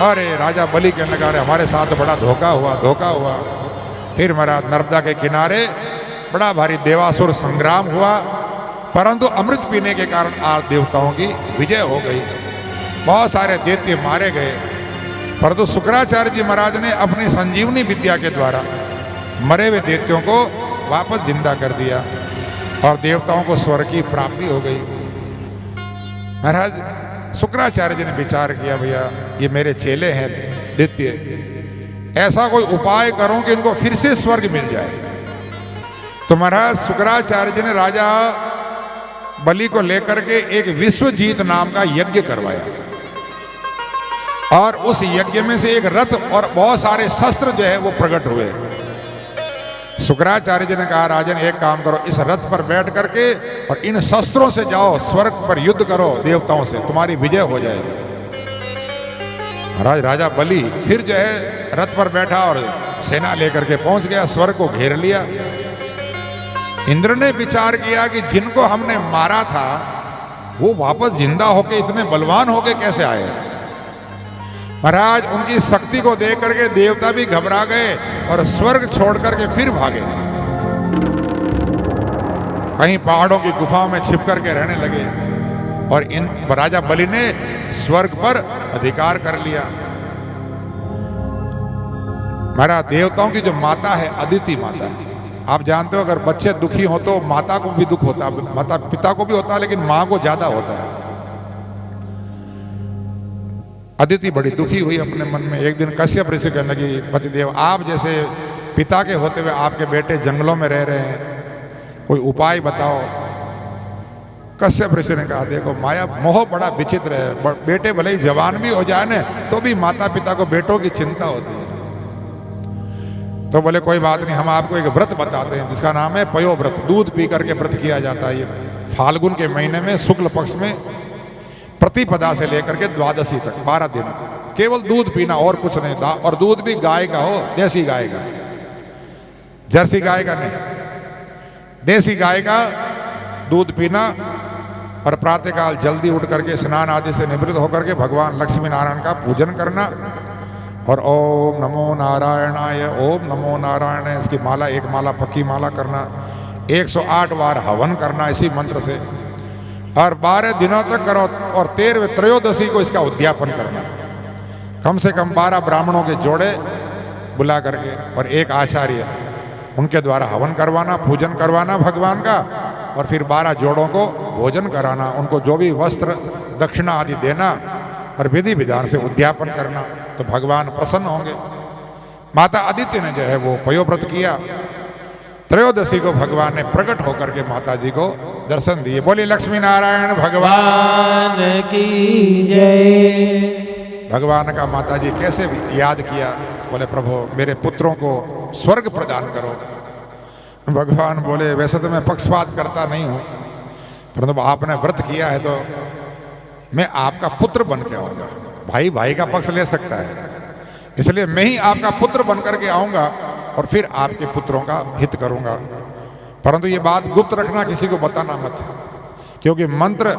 अरे राजा बलि कहने लगा अरे हमारे साथ बड़ा धोखा हुआ। फिर महाराज नर्मदा के किनारे बड़ा भारी देवासुर संग्राम हुआ, परंतु अमृत पीने के कारण आज देवताओं की विजय हो गई। बहुत सारे दैत्य मारे गए, परंतु शुक्राचार्य जी महाराज ने अपनी संजीवनी विद्या के द्वारा मरे हुए दैत्यों को वापस जिंदा कर दिया और देवताओं को स्वर्ग की प्राप्ति हो गई। महाराज शुक्राचार्य जी ने विचार किया भैया ये मेरे चेले हैं दैत्य, ऐसा कोई उपाय करूं कि इनको फिर से स्वर्ग मिल जाए। तो महाराज शुक्राचार्य जी ने राजा बलि को लेकर के एक विश्वजीत नाम का यज्ञ करवाया और उस यज्ञ में से एक रथ और बहुत सारे शस्त्र जो है वो प्रकट हुए। शुक्राचार्य जी ने कहा राजन एक काम करो, इस रथ पर बैठ करके और इन शस्त्रों से जाओ स्वर्ग पर युद्ध करो देवताओं से, तुम्हारी विजय हो जाएगी। महाराज राजा बलि फिर जो है रथ पर बैठा और सेना लेकर के पहुंच गया, स्वर्ग को घेर लिया। इंद्र ने विचार किया कि जिनको हमने मारा था वो वापस जिंदा होके इतने बलवान होके कैसे आए। महाराज उनकी शक्ति को देख करके देवता भी घबरा गए और स्वर्ग छोड़ करके फिर भागे, कहीं पहाड़ों की गुफाओं में छिप करके रहने लगे और इन राजा बलि ने स्वर्ग पर अधिकार कर लिया। महाराज देवताओं की जो माता है अदिति माता है, आप जानते हो अगर बच्चे दुखी हो तो माता को भी दुख होता है, माता पिता को भी होता है, लेकिन मां को ज्यादा होता है। अदिति बड़ी दुखी हुई अपने मन में। एक दिन कश्यप ऋषि कहने लगी, पतिदेव आप जैसे पिता के होते हुए आपके बेटे जंगलों में रह रहे हैं, कोई उपाय बताओ। कश्यप ऋषि ने कहा, देखो माया मोह बड़ा विचित्र है, बेटे भले ही जवान भी हो जाए ना तो भी माता पिता को बेटों की चिंता होती है। तो बोले कोई बात नहीं, हम आपको एक व्रत बताते हैं जिसका नाम है पयो व्रत। दूध पी करके व्रत किया जाता है। ये फाल्गुन के महीने में शुक्ल पक्ष में प्रतिपदा से लेकर के द्वादशी तक 12 दिन केवल दूध पीना और कुछ नहीं। और दूध भी गाय का हो, देसी गाय का, जर्सी गाय का नहीं, देसी गाय का दूध पीना। और प्रातःकाल जल्दी उठ करके स्नान आदि से निवृत्त होकर के भगवान लक्ष्मी नारायण का पूजन करना। और ओम नमो नारायणाय, ओम नमो नारायण, इसकी माला, एक माला पक्की माला करना। 108 बार हवन करना इसी मंत्र से, और 12 दिनों तक करो। और 13वें त्रयोदशी को इसका उद्यापन करना। कम से कम 12 ब्राह्मणों के जोड़े बुला करके और एक आचार्य, उनके द्वारा हवन करवाना, पूजन करवाना भगवान का। और फिर 12 जोड़ों को भोजन कराना, उनको जो भी वस्त्र दक्षिणा आदि देना और विधि विधान से उद्यापन करना, तो भगवान प्रसन्न होंगे। माता अदिति ने जो है वो पयोव्रत किया। त्रयोदशी को भगवान ने प्रकट होकर के माता जी को दर्शन दिए। बोले लक्ष्मी नारायण भगवान की जय। भगवान का माता जी कैसे याद किया, बोले प्रभु मेरे पुत्रों को स्वर्ग प्रदान करो। भगवान बोले वैसे तो मैं पक्षपात करता नहीं हूं, परंतु आपने व्रत किया है तो मैं आपका पुत्र बन के आऊंगा। भाई भाई का पक्ष ले सकता है, इसलिए मैं ही आपका पुत्र बन करके आऊंगा और फिर आपके पुत्रों का हित करूंगा। परंतु ये बात गुप्त रखना, किसी को बताना मत, क्योंकि मंत्र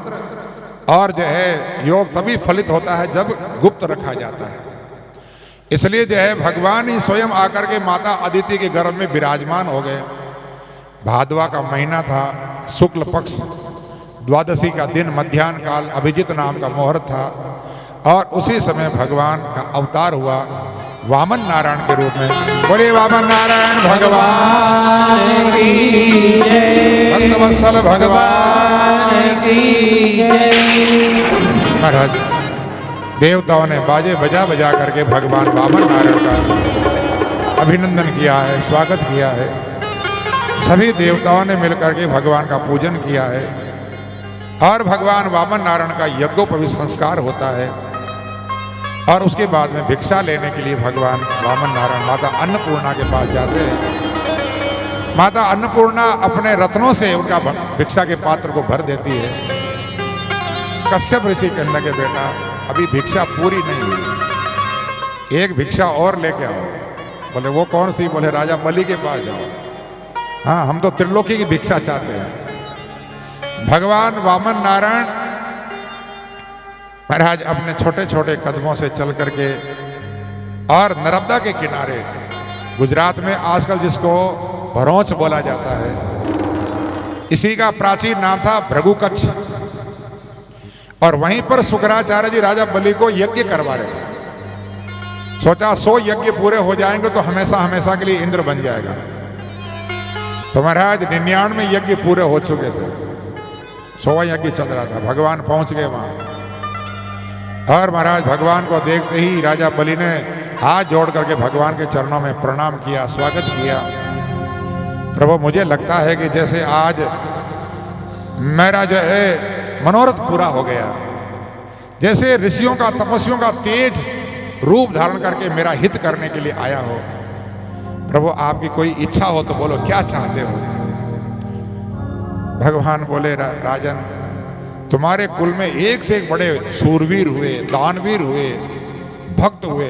और जो है योग तभी फलित होता है जब गुप्त रखा जाता है। इसलिए जो है भगवान ही स्वयं आकर के माता अदिति के गर्भ में विराजमान हो गए। भादवा का महीना था, शुक्ल पक्ष, द्वादशी का दिन, मध्याह्न काल, अभिजित नाम का मुहूर्त था। और उसी समय भगवान का अवतार हुआ वामन नारायण के रूप में। बोले वामन नारायण भगवान की जय, भक्तवत्सल भगवान की जय। महाराज देवताओं ने बाजे बजा बजा करके भगवान वामन नारायण का अभिनंदन किया है, स्वागत किया है। सभी देवताओं ने मिलकर के भगवान का पूजन किया है। और भगवान वामन नारायण का यज्ञोपवीत संस्कार होता है। और उसके बाद में भिक्षा लेने के लिए भगवान वामन नारायण माता अन्नपूर्णा के पास जाते हैं। माता अन्नपूर्णा अपने रत्नों से उनका भिक्षा के पात्र को भर देती है। कश्यप ऋषि कहने लगे बेटा अभी भिक्षा पूरी नहीं हुई, एक भिक्षा और लेके आओ। बोले वो कौन सी? बोले राजा बलि के पास जाओ। हाँ हम तो त्रिलोकी की भिक्षा चाहते हैं। भगवान वामन नारायण महाराज अपने छोटे छोटे कदमों से चल करके और नर्मदा के किनारे, गुजरात में आजकल जिसको भरोच बोला जाता है, इसी का प्राचीन नाम था भृगुकच्छ। और वहीं पर शुक्राचार्य जी राजा बलि को यज्ञ करवा रहे थे। सोचा 100 यज्ञ पूरे हो जाएंगे तो हमेशा हमेशा के लिए इंद्र बन जाएगा। तो महाराज 99 यज्ञ पूरे हो चुके थे, 100वां यज्ञ चल रहा था। भगवान पहुंच गए वहां और महाराज भगवान को देखते ही राजा बलि ने हाथ जोड़ करके भगवान के चरणों में प्रणाम किया, स्वागत किया। प्रभु मुझे लगता है कि जैसे आज मेरा जो है मनोरथ पूरा हो गया, जैसे ऋषियों का तपस्वियों का तेज रूप धारण करके मेरा हित करने के लिए आया हो। प्रभु आपकी कोई इच्छा हो तो बोलो, क्या चाहते हो? भगवान बोले राजन तुम्हारे कुल में एक से एक बड़े सूरवीर हुए, दानवीर हुए, भक्त हुए,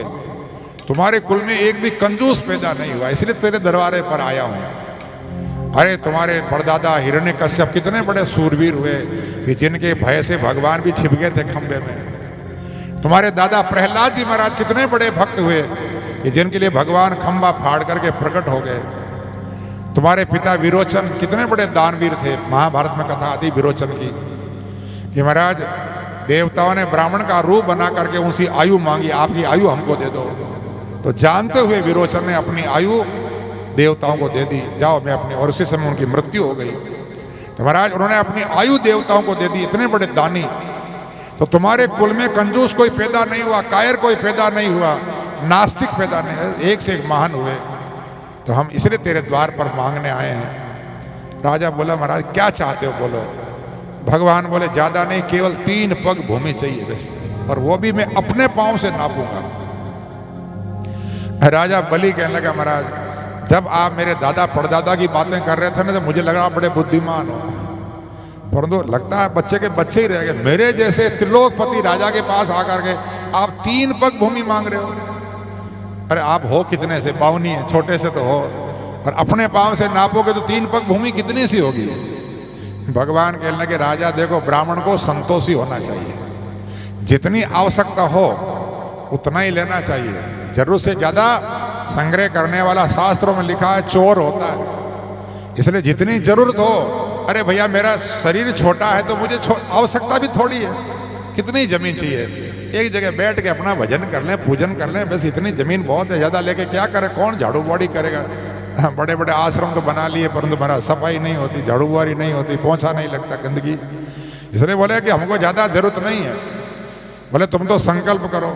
तुम्हारे कुल में एक भी कंजूस पैदा नहीं हुआ, इसलिए तेरे दरबारे पर आया हूं। अरे तुम्हारे परदादा हिरण्यकश्यप कितने बड़े सूरवीर हुए कि जिनके भय से भगवान भी छिप गए थे खंबे में। तुम्हारे दादा प्रहलाद जी महाराज कितने बड़े भक्त हुए कि जिनके लिए भगवान खंबा फाड़ करके प्रकट हो गए। तुम्हारे पिता विरोचन कितने बड़े दानवीर थे। महाभारत में कथा आती विरोचन की कि महाराज देवताओं ने ब्राह्मण का रूप बना करके उनसे आयु मांगी, आपकी आयु हमको दे दो। तो जानते हुए विरोचन ने अपनी आयु देवताओं को दे दी, जाओ मैं अपनी, और उसी समय उनकी मृत्यु हो गई। तो महाराज उन्होंने अपनी आयु देवताओं को दे दी, इतने बड़े दानी। तो तुम्हारे कुल में कंजूस कोई पैदा नहीं हुआ, कायर कोई पैदा नहीं हुआ, नास्तिक पैदा नहीं, एक से एक महान हुए। तो हम इसलिए तेरे द्वार पर मांगने आए हैं। राजा बोला महाराज क्या चाहते हो बोलो। भगवान बोले ज्यादा नहीं, केवल 3 पग भूमि चाहिए बस, और वो भी मैं अपने पांव से नापूंगा। राजा बलि कहने लगा महाराज जब आप मेरे दादा परदादा की बातें कर रहे थे ना, तो मुझे लगा आप बड़े बुद्धिमान हो, परंतु लगता है बच्चे के बच्चे ही रह गए। मेरे जैसे त्रिलोकपति राजा के पास आकर के आप 3 पग भूमि मांग रहे हो। अरे आप हो कितने से, बावनी है, छोटे से तो हो, और अपने पांव से नापोगे तो 3 पग भूमि कितनी सी होगी। भगवान कहने लगे राजा देखो, ब्राह्मण को संतोषी होना चाहिए, जितनी आवश्यकता हो उतना ही लेना चाहिए, जरूरत से ज्यादा संग्रह करने वाला शास्त्रों में लिखा है चोर होता है। इसलिए जितनी जरूरत हो, अरे भैया मेरा शरीर छोटा है तो मुझे आवश्यकता भी थोड़ी है, कितनी जमीन चाहिए, एक जगह बैठ के अपना भजन कर लें, पूजन कर लें, बस इतनी जमीन बहुत है, ज्यादा लेके क्या करे, कौन झाड़ू बाड़ी करेगा। बड़े बड़े आश्रम तो बना लिए, परंतु हमारा सफाई नहीं होती, झाड़ू बुआरी नहीं होती, पोंछा नहीं लगता, गंदगी। इसलिए बोले कि हमको ज्यादा जरूरत नहीं है। बोले तुम तो संकल्प करो।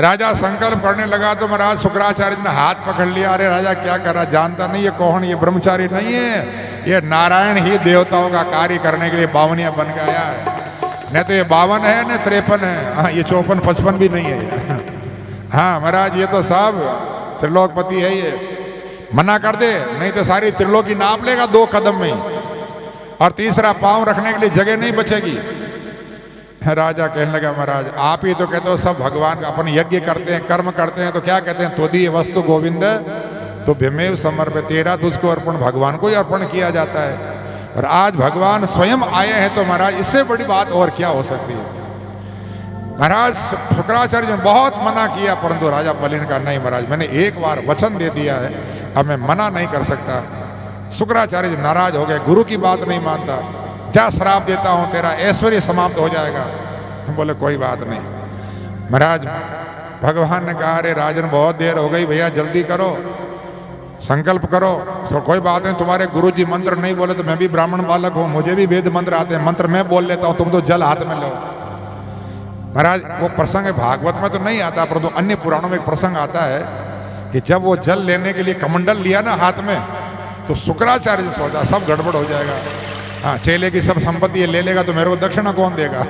राजा संकल्प करने लगा तो महाराज शुक्राचार्य ने हाथ पकड़ लिया। अरे राजा क्या कर रहा, जानता नहीं ये कौन, ये ब्रह्मचारी नहीं है, ये नारायण ही देवताओं का कार्य करने के लिए बावनिया बन के आया है। न तो ये 52 है न 53 है, हाँ ये 54 55 भी नहीं है। हाँ महाराज ये तो सब त्रिलोकपति है, ये मना कर दे नहीं तो सारी त्रिलोकी नाप लेगा 2 कदम में ही, और तीसरा पांव रखने के लिए जगह नहीं बचेगी। राजा कहने लगा महाराज आप ही तो कहते हो सब भगवान का, अपन यज्ञ करते हैं, कर्म करते हैं, तो क्या कहते हैं, त्वदीय वस्तु गोविंद तो भीमेव समर्पित, तेरा तुझको अर्पण, भगवान को ही अर्पण किया जाता है। और आज भगवान स्वयं आए हैं तो महाराज इससे बड़ी बात और क्या हो सकती है। महाराज शुक्राचार्य ने बहुत मना किया, परंतु राजा बलि ने कहा नहीं महाराज मैंने एक बार वचन दे दिया है, अब मैं मना नहीं कर सकता। शुक्राचार्य जी नाराज हो गए, गुरु की बात नहीं मानता, जा श्राप देता हूं, तेरा ऐश्वर्य समाप्त हो जाएगा। बोले कोई बात नहीं। महाराज भगवान ने कहा अरे राजन बहुत देर हो गई, भैया जल्दी करो, संकल्प करो। तो कोई बात नहीं, तुम्हारे गुरुजी मंत्र नहीं बोले तो मैं भी ब्राह्मण बालक हूं, मुझे भी वेद मंत्र आते हैं, मंत्र मैं बोल लेता हूं, तुम तो जल हाथ में लो। महाराज वो प्रसंग भागवत में तो नहीं आता, परंतु अन्य पुराणों में एक प्रसंग आता है कि जब वो जल लेने के लिए कमंडल लिया ना हाथ में, तो शुक्राचार्य जी सोचा सब गड़बड़ हो जाएगा, हाँ चेले की सब संपत्ति ये ले लेगा तो मेरे को दक्षिणा कौन देगा।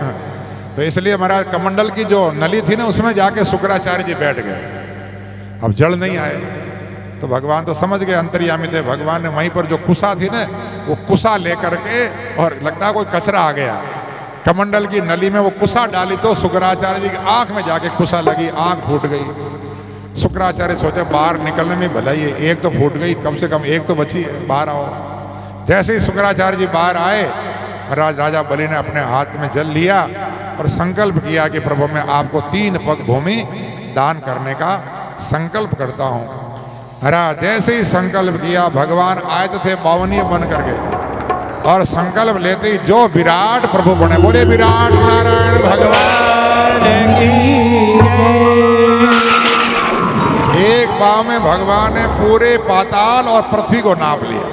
तो इसलिए महाराज कमंडल की जो नली थी ना उसमें जाके शुक्राचार्य जी बैठ गए। अब जल नहीं आए तो भगवान तो समझ गए, अंतर्यामी थे भगवान ने वहीं पर जो कुसा थी ना वो कुसा लेकर के, और लगता है कोई कचरा आ गया, कमंडल की नली में वो कुसा डाली तो शुक्राचार्य जी की आंख में जाके कुसा लगी, आंख फूट गई। शुक्राचार्य सोचे बाहर निकलने में भलाई है, एक तो फूट गई, कम से कम एक तो बची है, बाहर आओ। जैसे ही शुक्राचार्य जी बाहर आए, राजा बलि ने अपने हाथ में जल लिया और संकल्प किया कि प्रभु मैं आपको 3 पग भूमि दान करने का संकल्प करता हूं। महाराज जैसे ही संकल्प किया, भगवान आए तो थे बावनीय बन करके, और संकल्प लेते ही जो विराट प्रभु बने, बोले विराट नारायण भगवान एक पांव में भगवान ने पूरे पाताल और पृथ्वी को नाप लिया,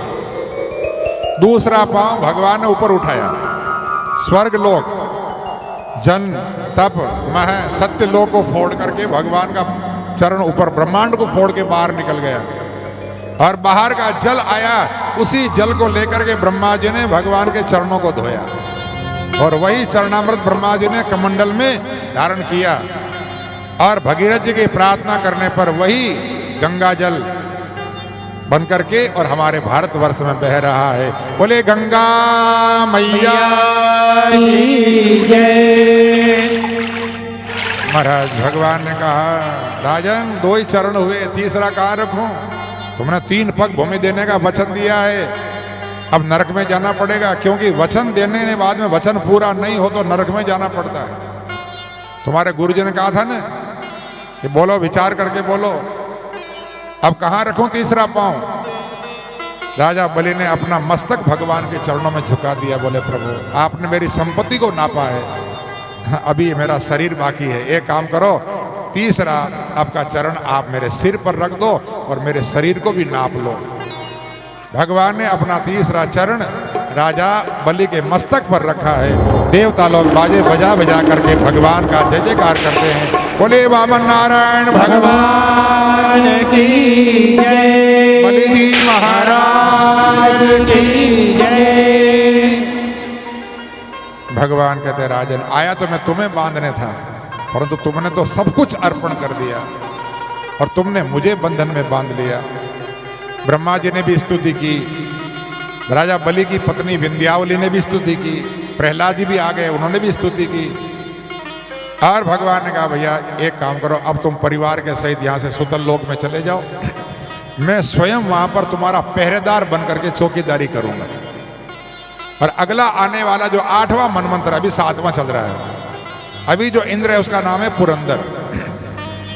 दूसरा पांव भगवान ने ऊपर उठाया, स्वर्ग लोक, जन, तप, मह, सत्य लोक को फोड़ करके भगवान का चरण ऊपर ब्रह्मांड को फोड़ के बाहर निकल गया, और बाहर का जल आया, उसी जल को लेकर के ब्रह्मा जी ने भगवान के चरणों को धोया, और वही चरणामृत ब्रह्मा जी ने कमंडल में धारण किया, और भगीरथ जी की प्रार्थना करने पर वही गंगा जल बन करके और हमारे भारतवर्ष में बह रहा है। बोले गंगा मैया की जय। महाराज भगवान ने कहा राजन 2 ही चरण हुए, तीसरा कहाँ रखूं, तुमने 3 पग भूमि देने का वचन दिया है, अब नरक में जाना पड़ेगा, क्योंकि वचन देने के बाद में वचन पूरा नहीं हो तो नरक में जाना पड़ता है। तुम्हारे गुरुजी ने कहा था ना कि बोलो, विचार करके बोलो, अब कहाँ रखूं तीसरा पांव। राजा बलि ने अपना मस्तक भगवान के चरणों में झुका दिया, बोले प्रभु आपने मेरी संपत्ति को नापा है, अभी मेरा शरीर बाकी है, एक काम करो तीसरा, आपका चरण आप मेरे सिर पर रख दो और मेरे शरीर को भी नाप लो। भगवान ने अपना तीसरा चरण राजा बलि के मस्तक पर रखा है। देवता लोग बाजे बजा बजा करके भगवान का जय जयकार करते हैं। बोले वामन नारायण भगवान की जय, बलि जी महाराज की जय। भगवान कहते राजन, आया तो मैं तुम्हें बांधने था, परंतु तुमने तो सब कुछ अर्पण कर दिया और तुमने मुझे बंधन में बांध लिया। ब्रह्मा जी ने भी स्तुति की, राजा बलि की पत्नी विंध्यावली ने भी स्तुति की, प्रहलाद जी भी आ गए, उन्होंने भी स्तुति की। और भगवान ने कहा भैया एक काम करो, अब तुम परिवार के सहित यहाँ से सुतल लोक में चले जाओ, मैं स्वयं वहां पर तुम्हारा पहरेदार बन करके चौकीदारी करूंगा। और अगला आने वाला जो 8वां मनमंत्र, अभी 7वां चल रहा है, अभी जो इंद्र है उसका नाम है पुरंदर,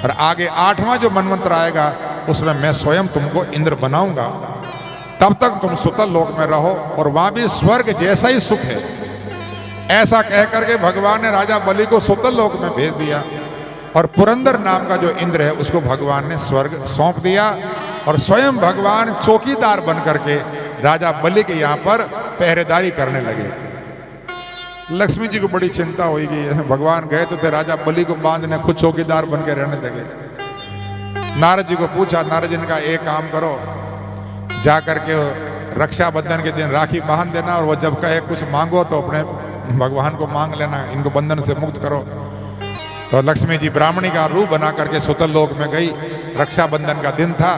और आगे 8वां जो मनमंत्र आएगा उसमें मैं स्वयं तुमको इंद्र बनाऊंगा। तब तक तुम सुतल लोक में रहो और वहां भी स्वर्ग जैसा ही सुख है। ऐसा कह करके भगवान ने राजा बलि को सुतल लोक में भेज दिया और पुरंदर नाम का जो इंद्र है उसको भगवान ने स्वर्ग सौंप दिया और स्वयं भगवान चौकीदार बन करके राजा बलि के यहाँ पर पहरेदारी करने लगे। लक्ष्मी जी को बड़ी चिंता हो गई है, भगवान गए तो थे राजा बलि को बांधने, खुद चौकीदार बन के रहने लगे। नारद जी को पूछा, नारद जी ने कहा एक काम करो, जा करके रक्षाबंधन के दिन राखी बांध देना और वो जब कहे कुछ मांगो तो अपने भगवान को मांग लेना, इनको बंधन से मुक्त करो। तो लक्ष्मी जी ब्राह्मणी का रूप बना करके सुतल लोक में गई। रक्षाबंधन का दिन था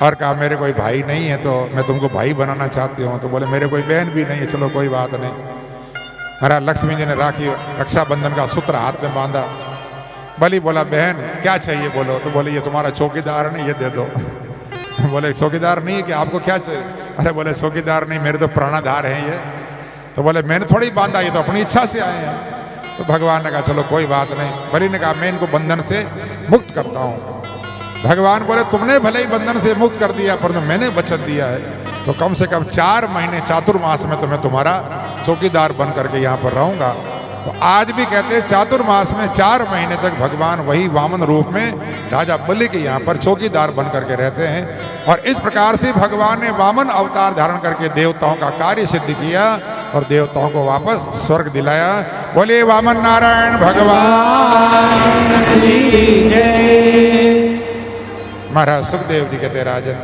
और कहा मेरे कोई भाई नहीं है तो मैं तुमको भाई बनाना चाहती हूँ। तो बोले मेरे कोई बहन भी नहीं है, चलो कोई बात नहीं। महाराज लक्ष्मी जी ने राखी रक्षाबंधन का सूत्र हाथ में बांधा। बलि बोला बहन क्या चाहिए बोलो, तो बोले ये तुम्हारा चौकीदार नहीं, ये दे दो। बोले चौकीदार नहीं है कि आपको क्या चाहिए? अरे बोले चौकीदार नहीं, मेरे तो प्राणाधार हैं ये। तो बोले मैंने थोड़ी बांधा, ये तो अपनी इच्छा से आए हैं। तो भगवान ने कहा चलो कोई बात नहीं। बलि ने कहा मैं इनको बंधन से मुक्त करता हूँ। भगवान बोले तुमने भले ही बंधन से मुक्त कर दिया पर मैंने वचन दिया है तो कम से कम 4 महीने चातुर्मास में तो मैं तुम्हारा चौकीदार बन करके यहाँ पर रहूंगा। तो आज भी कहते हैं चातुर्मास में 4 महीने तक भगवान वही वामन रूप में राजा बलि के यहाँ पर चौकीदार बन करके रहते हैं। और इस प्रकार से भगवान ने वामन अवतार धारण करके देवताओं का कार्य सिद्ध किया और देवताओं को वापस स्वर्ग दिलाया। बोले वामन नारायण भगवान की जय। महाराज सुखदेव जी कहते राजन,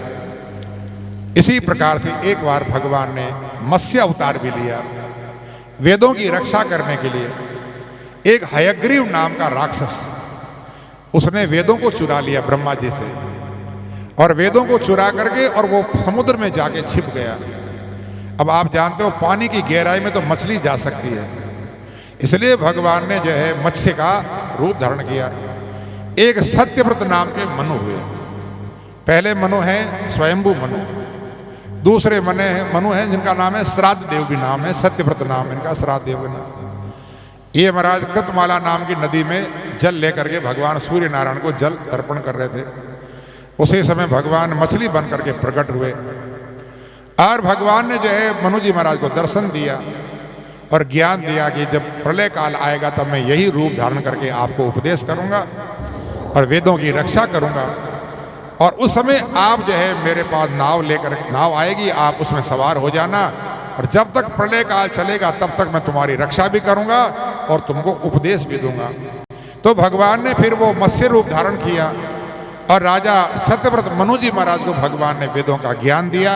इसी प्रकार से एक बार भगवान ने मत्स्य अवतार भी लिया वेदों की रक्षा करने के लिए। एक हयग्रीव नाम का राक्षस, उसने वेदों को चुरा लिया ब्रह्मा जी से और वेदों को चुरा करके और वो समुद्र में जाके छिप गया। अब आप जानते हो पानी की गहराई में तो मछली जा सकती है, इसलिए भगवान ने जो है मत्स्य का रूप धारण किया। एक सत्यव्रत नाम के मनु हुए। पहले मनु है स्वयंभू मनु, दूसरे मनु हैं जिनका नाम है श्राद्ध देव भी नाम है, सत्यव्रत नाम इनका, श्राद्ध देव भी नाम। ये महाराज कृतमाला नाम की नदी में जल लेकर के भगवान सूर्य नारायण को जल तर्पण कर रहे थे। उसी समय भगवान मछली बन करके प्रकट हुए और भगवान ने जो है मनु जी महाराज को दर्शन दिया और ज्ञान दिया कि जब प्रलय काल आएगा तब मैं यही रूप धारण करके आपको उपदेश करूंगा और वेदों की रक्षा करूंगा। और उस समय आप जो है मेरे पास नाव आएगी, आप उसमें सवार हो जाना और जब तक प्रलय काल चलेगा तब तक मैं तुम्हारी रक्षा भी करूंगा और तुमको उपदेश भी दूंगा। तो भगवान ने फिर वो मत्स्य रूप धारण किया और राजा सत्यव्रत मनु जी महाराज को भगवान ने वेदों का ज्ञान दिया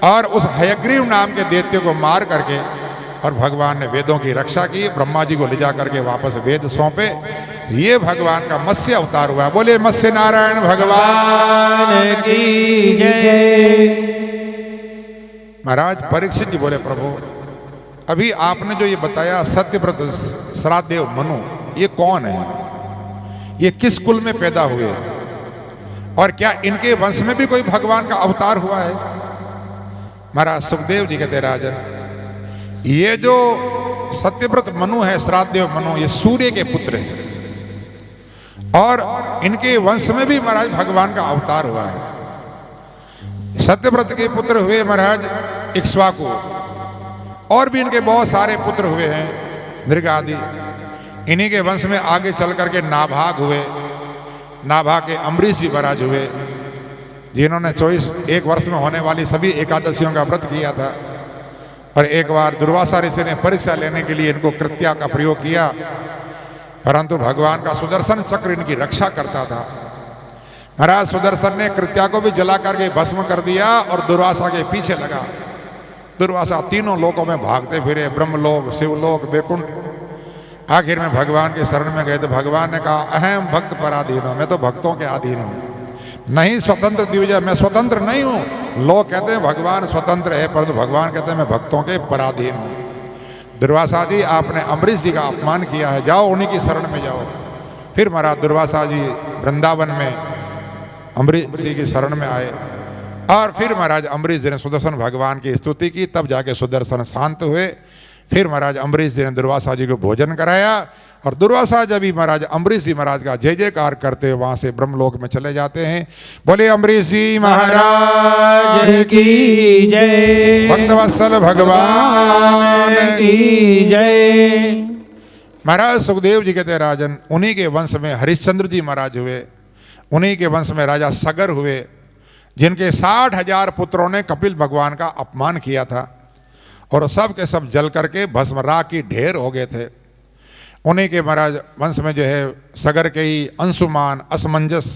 और उस हयग्रीव नाम के दैत्य को मार करके और भगवान ने वेदों की रक्षा की। ब्रह्मा जी को ले जा करके वापस वेद सौंपे। ये भगवान का मत्स्य अवतार हुआ। बोले मत्स्य नारायण भगवान की जय। महाराज परीक्षित जी बोले प्रभु अभी आपने जो ये बताया सत्यव्रत श्राद्धदेव मनु, ये कौन है? ये किस कुल में पैदा हुए और क्या इनके वंश में भी कोई भगवान का अवतार हुआ है? महाराज सुखदेव जी कहते राजन, ये जो सत्यव्रत मनु है, श्राद्धदेव मनु, ये सूर्य के पुत्र हैं और इनके वंश में भी महाराज भगवान का अवतार हुआ है। सत्यव्रत के पुत्र हुए महाराज इक्ष्वाकु और भी इनके बहुत सारे पुत्र हुए हैं, मृग आदि। इन्हीं के वंश में आगे चल करके नाभाग हुए। नाभा के अम्बरीश जी महाराज हुए, जिन्होंने 1 वर्ष में होने वाली सभी एकादशियों का व्रत किया था। और एक बार दुर्वासा ऋषि ने परीक्षा लेने के लिए इनको कृत्या का प्रयोग किया, परंतु भगवान का सुदर्शन चक्र इनकी रक्षा करता था। महाराज सुदर्शन ने कृत्या को भी जला करके भस्म कर दिया और दुर्वासा के पीछे लगा। दुर्वासा तीनों लोकों में भागते फिरे, ब्रह्मलोक, शिवलोक, वैकुंठ। आखिर में भगवान के शरण में गए तो भगवान ने कहा, अहम भक्त पराधीन हूं, मैं तो भक्तों के अधीन हूं, नहीं स्वतंत्र द्विजय, मैं स्वतंत्र नहीं हूं। लोग कहते हैं भगवान स्वतंत्र है, परंतु भगवान कहते हैं मैं भक्तों के पराधीन हूं। दुर्वासा जी, आपने अम्बरीश जी का अपमान किया है, जाओ उन्हीं की शरण में जाओ। फिर महाराज दुर्वासा जी वृंदावन में अम्बरीश जी की शरण में आए और फिर महाराज अम्बरीश जी ने सुदर्शन भगवान की स्तुति की, तब जाके सुदर्शन शांत हुए। फिर महाराज अम्बरीश जी ने दुर्वासा जी को भोजन कराया और दुर्वासा जब भी महाराज अम्बरीश जी महाराज का जय जयकार करते वहां से ब्रह्मलोक में चले जाते हैं। बोले अम्बरीश जी महाराज की जय, भक्तवत्सल भगवान की जय। महाराज सुखदेव जी कहते राजन, उन्हीं के वंश में हरिश्चंद्र जी महाराज हुए, उन्हीं के वंश में राजा सगर हुए, जिनके 60,000 पुत्रों ने कपिल भगवान का अपमान किया था और सब के सब जल करके भस्म राख की ढेर हो गए थे। उन्हीं के महाराज वंश में जो है सगर के ही अंशुमान, असमंजस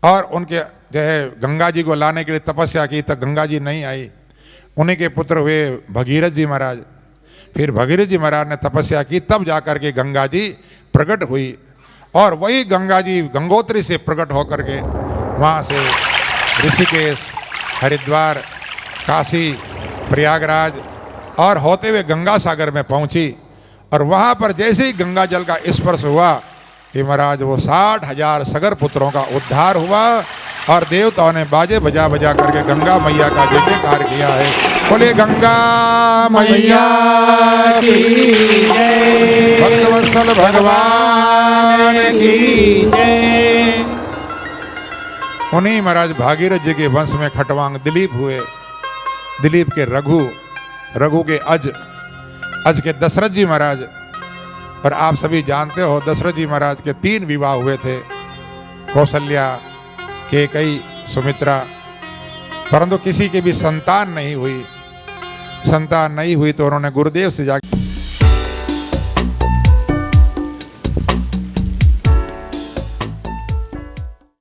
और उनके जो है गंगा जी को लाने के लिए तपस्या की, तब गंगा जी नहीं आई। उन्हीं के पुत्र हुए भगीरथ जी महाराज। फिर भगीरथ जी महाराज ने तपस्या की, तब जाकर के गंगा जी प्रकट हुई और वही गंगा जी गंगोत्री से प्रकट होकर के वहाँ से ऋषिकेश, हरिद्वार, काशी, प्रयागराज और होते हुए गंगा सागर में पहुँची। और वहाँ पर जैसे ही गंगा जल का स्पर्श हुआ कि महाराज वो 60,000 सगर पुत्रों का उद्धार हुआ और देवताओं ने बाजे बजा बजा करके गंगा मैया का जय जयकार किया है। बोले गंगा मैया की जय, भक्तवत्सल भगवान की जय। उन्हीं महाराज भागीरथ जी के वंश में खटवांग दिलीप हुए, दिलीप के रघु, रघु के अज के दशरथ जी महाराज। पर आप सभी जानते हो दशरथ जी महाराज के 3 विवाह हुए थे, कौशल्या, कैकेयी, सुमित्रा, परंतु किसी की भी संतान नहीं हुई। संतान नहीं हुई तो उन्होंने गुरुदेव से जाकर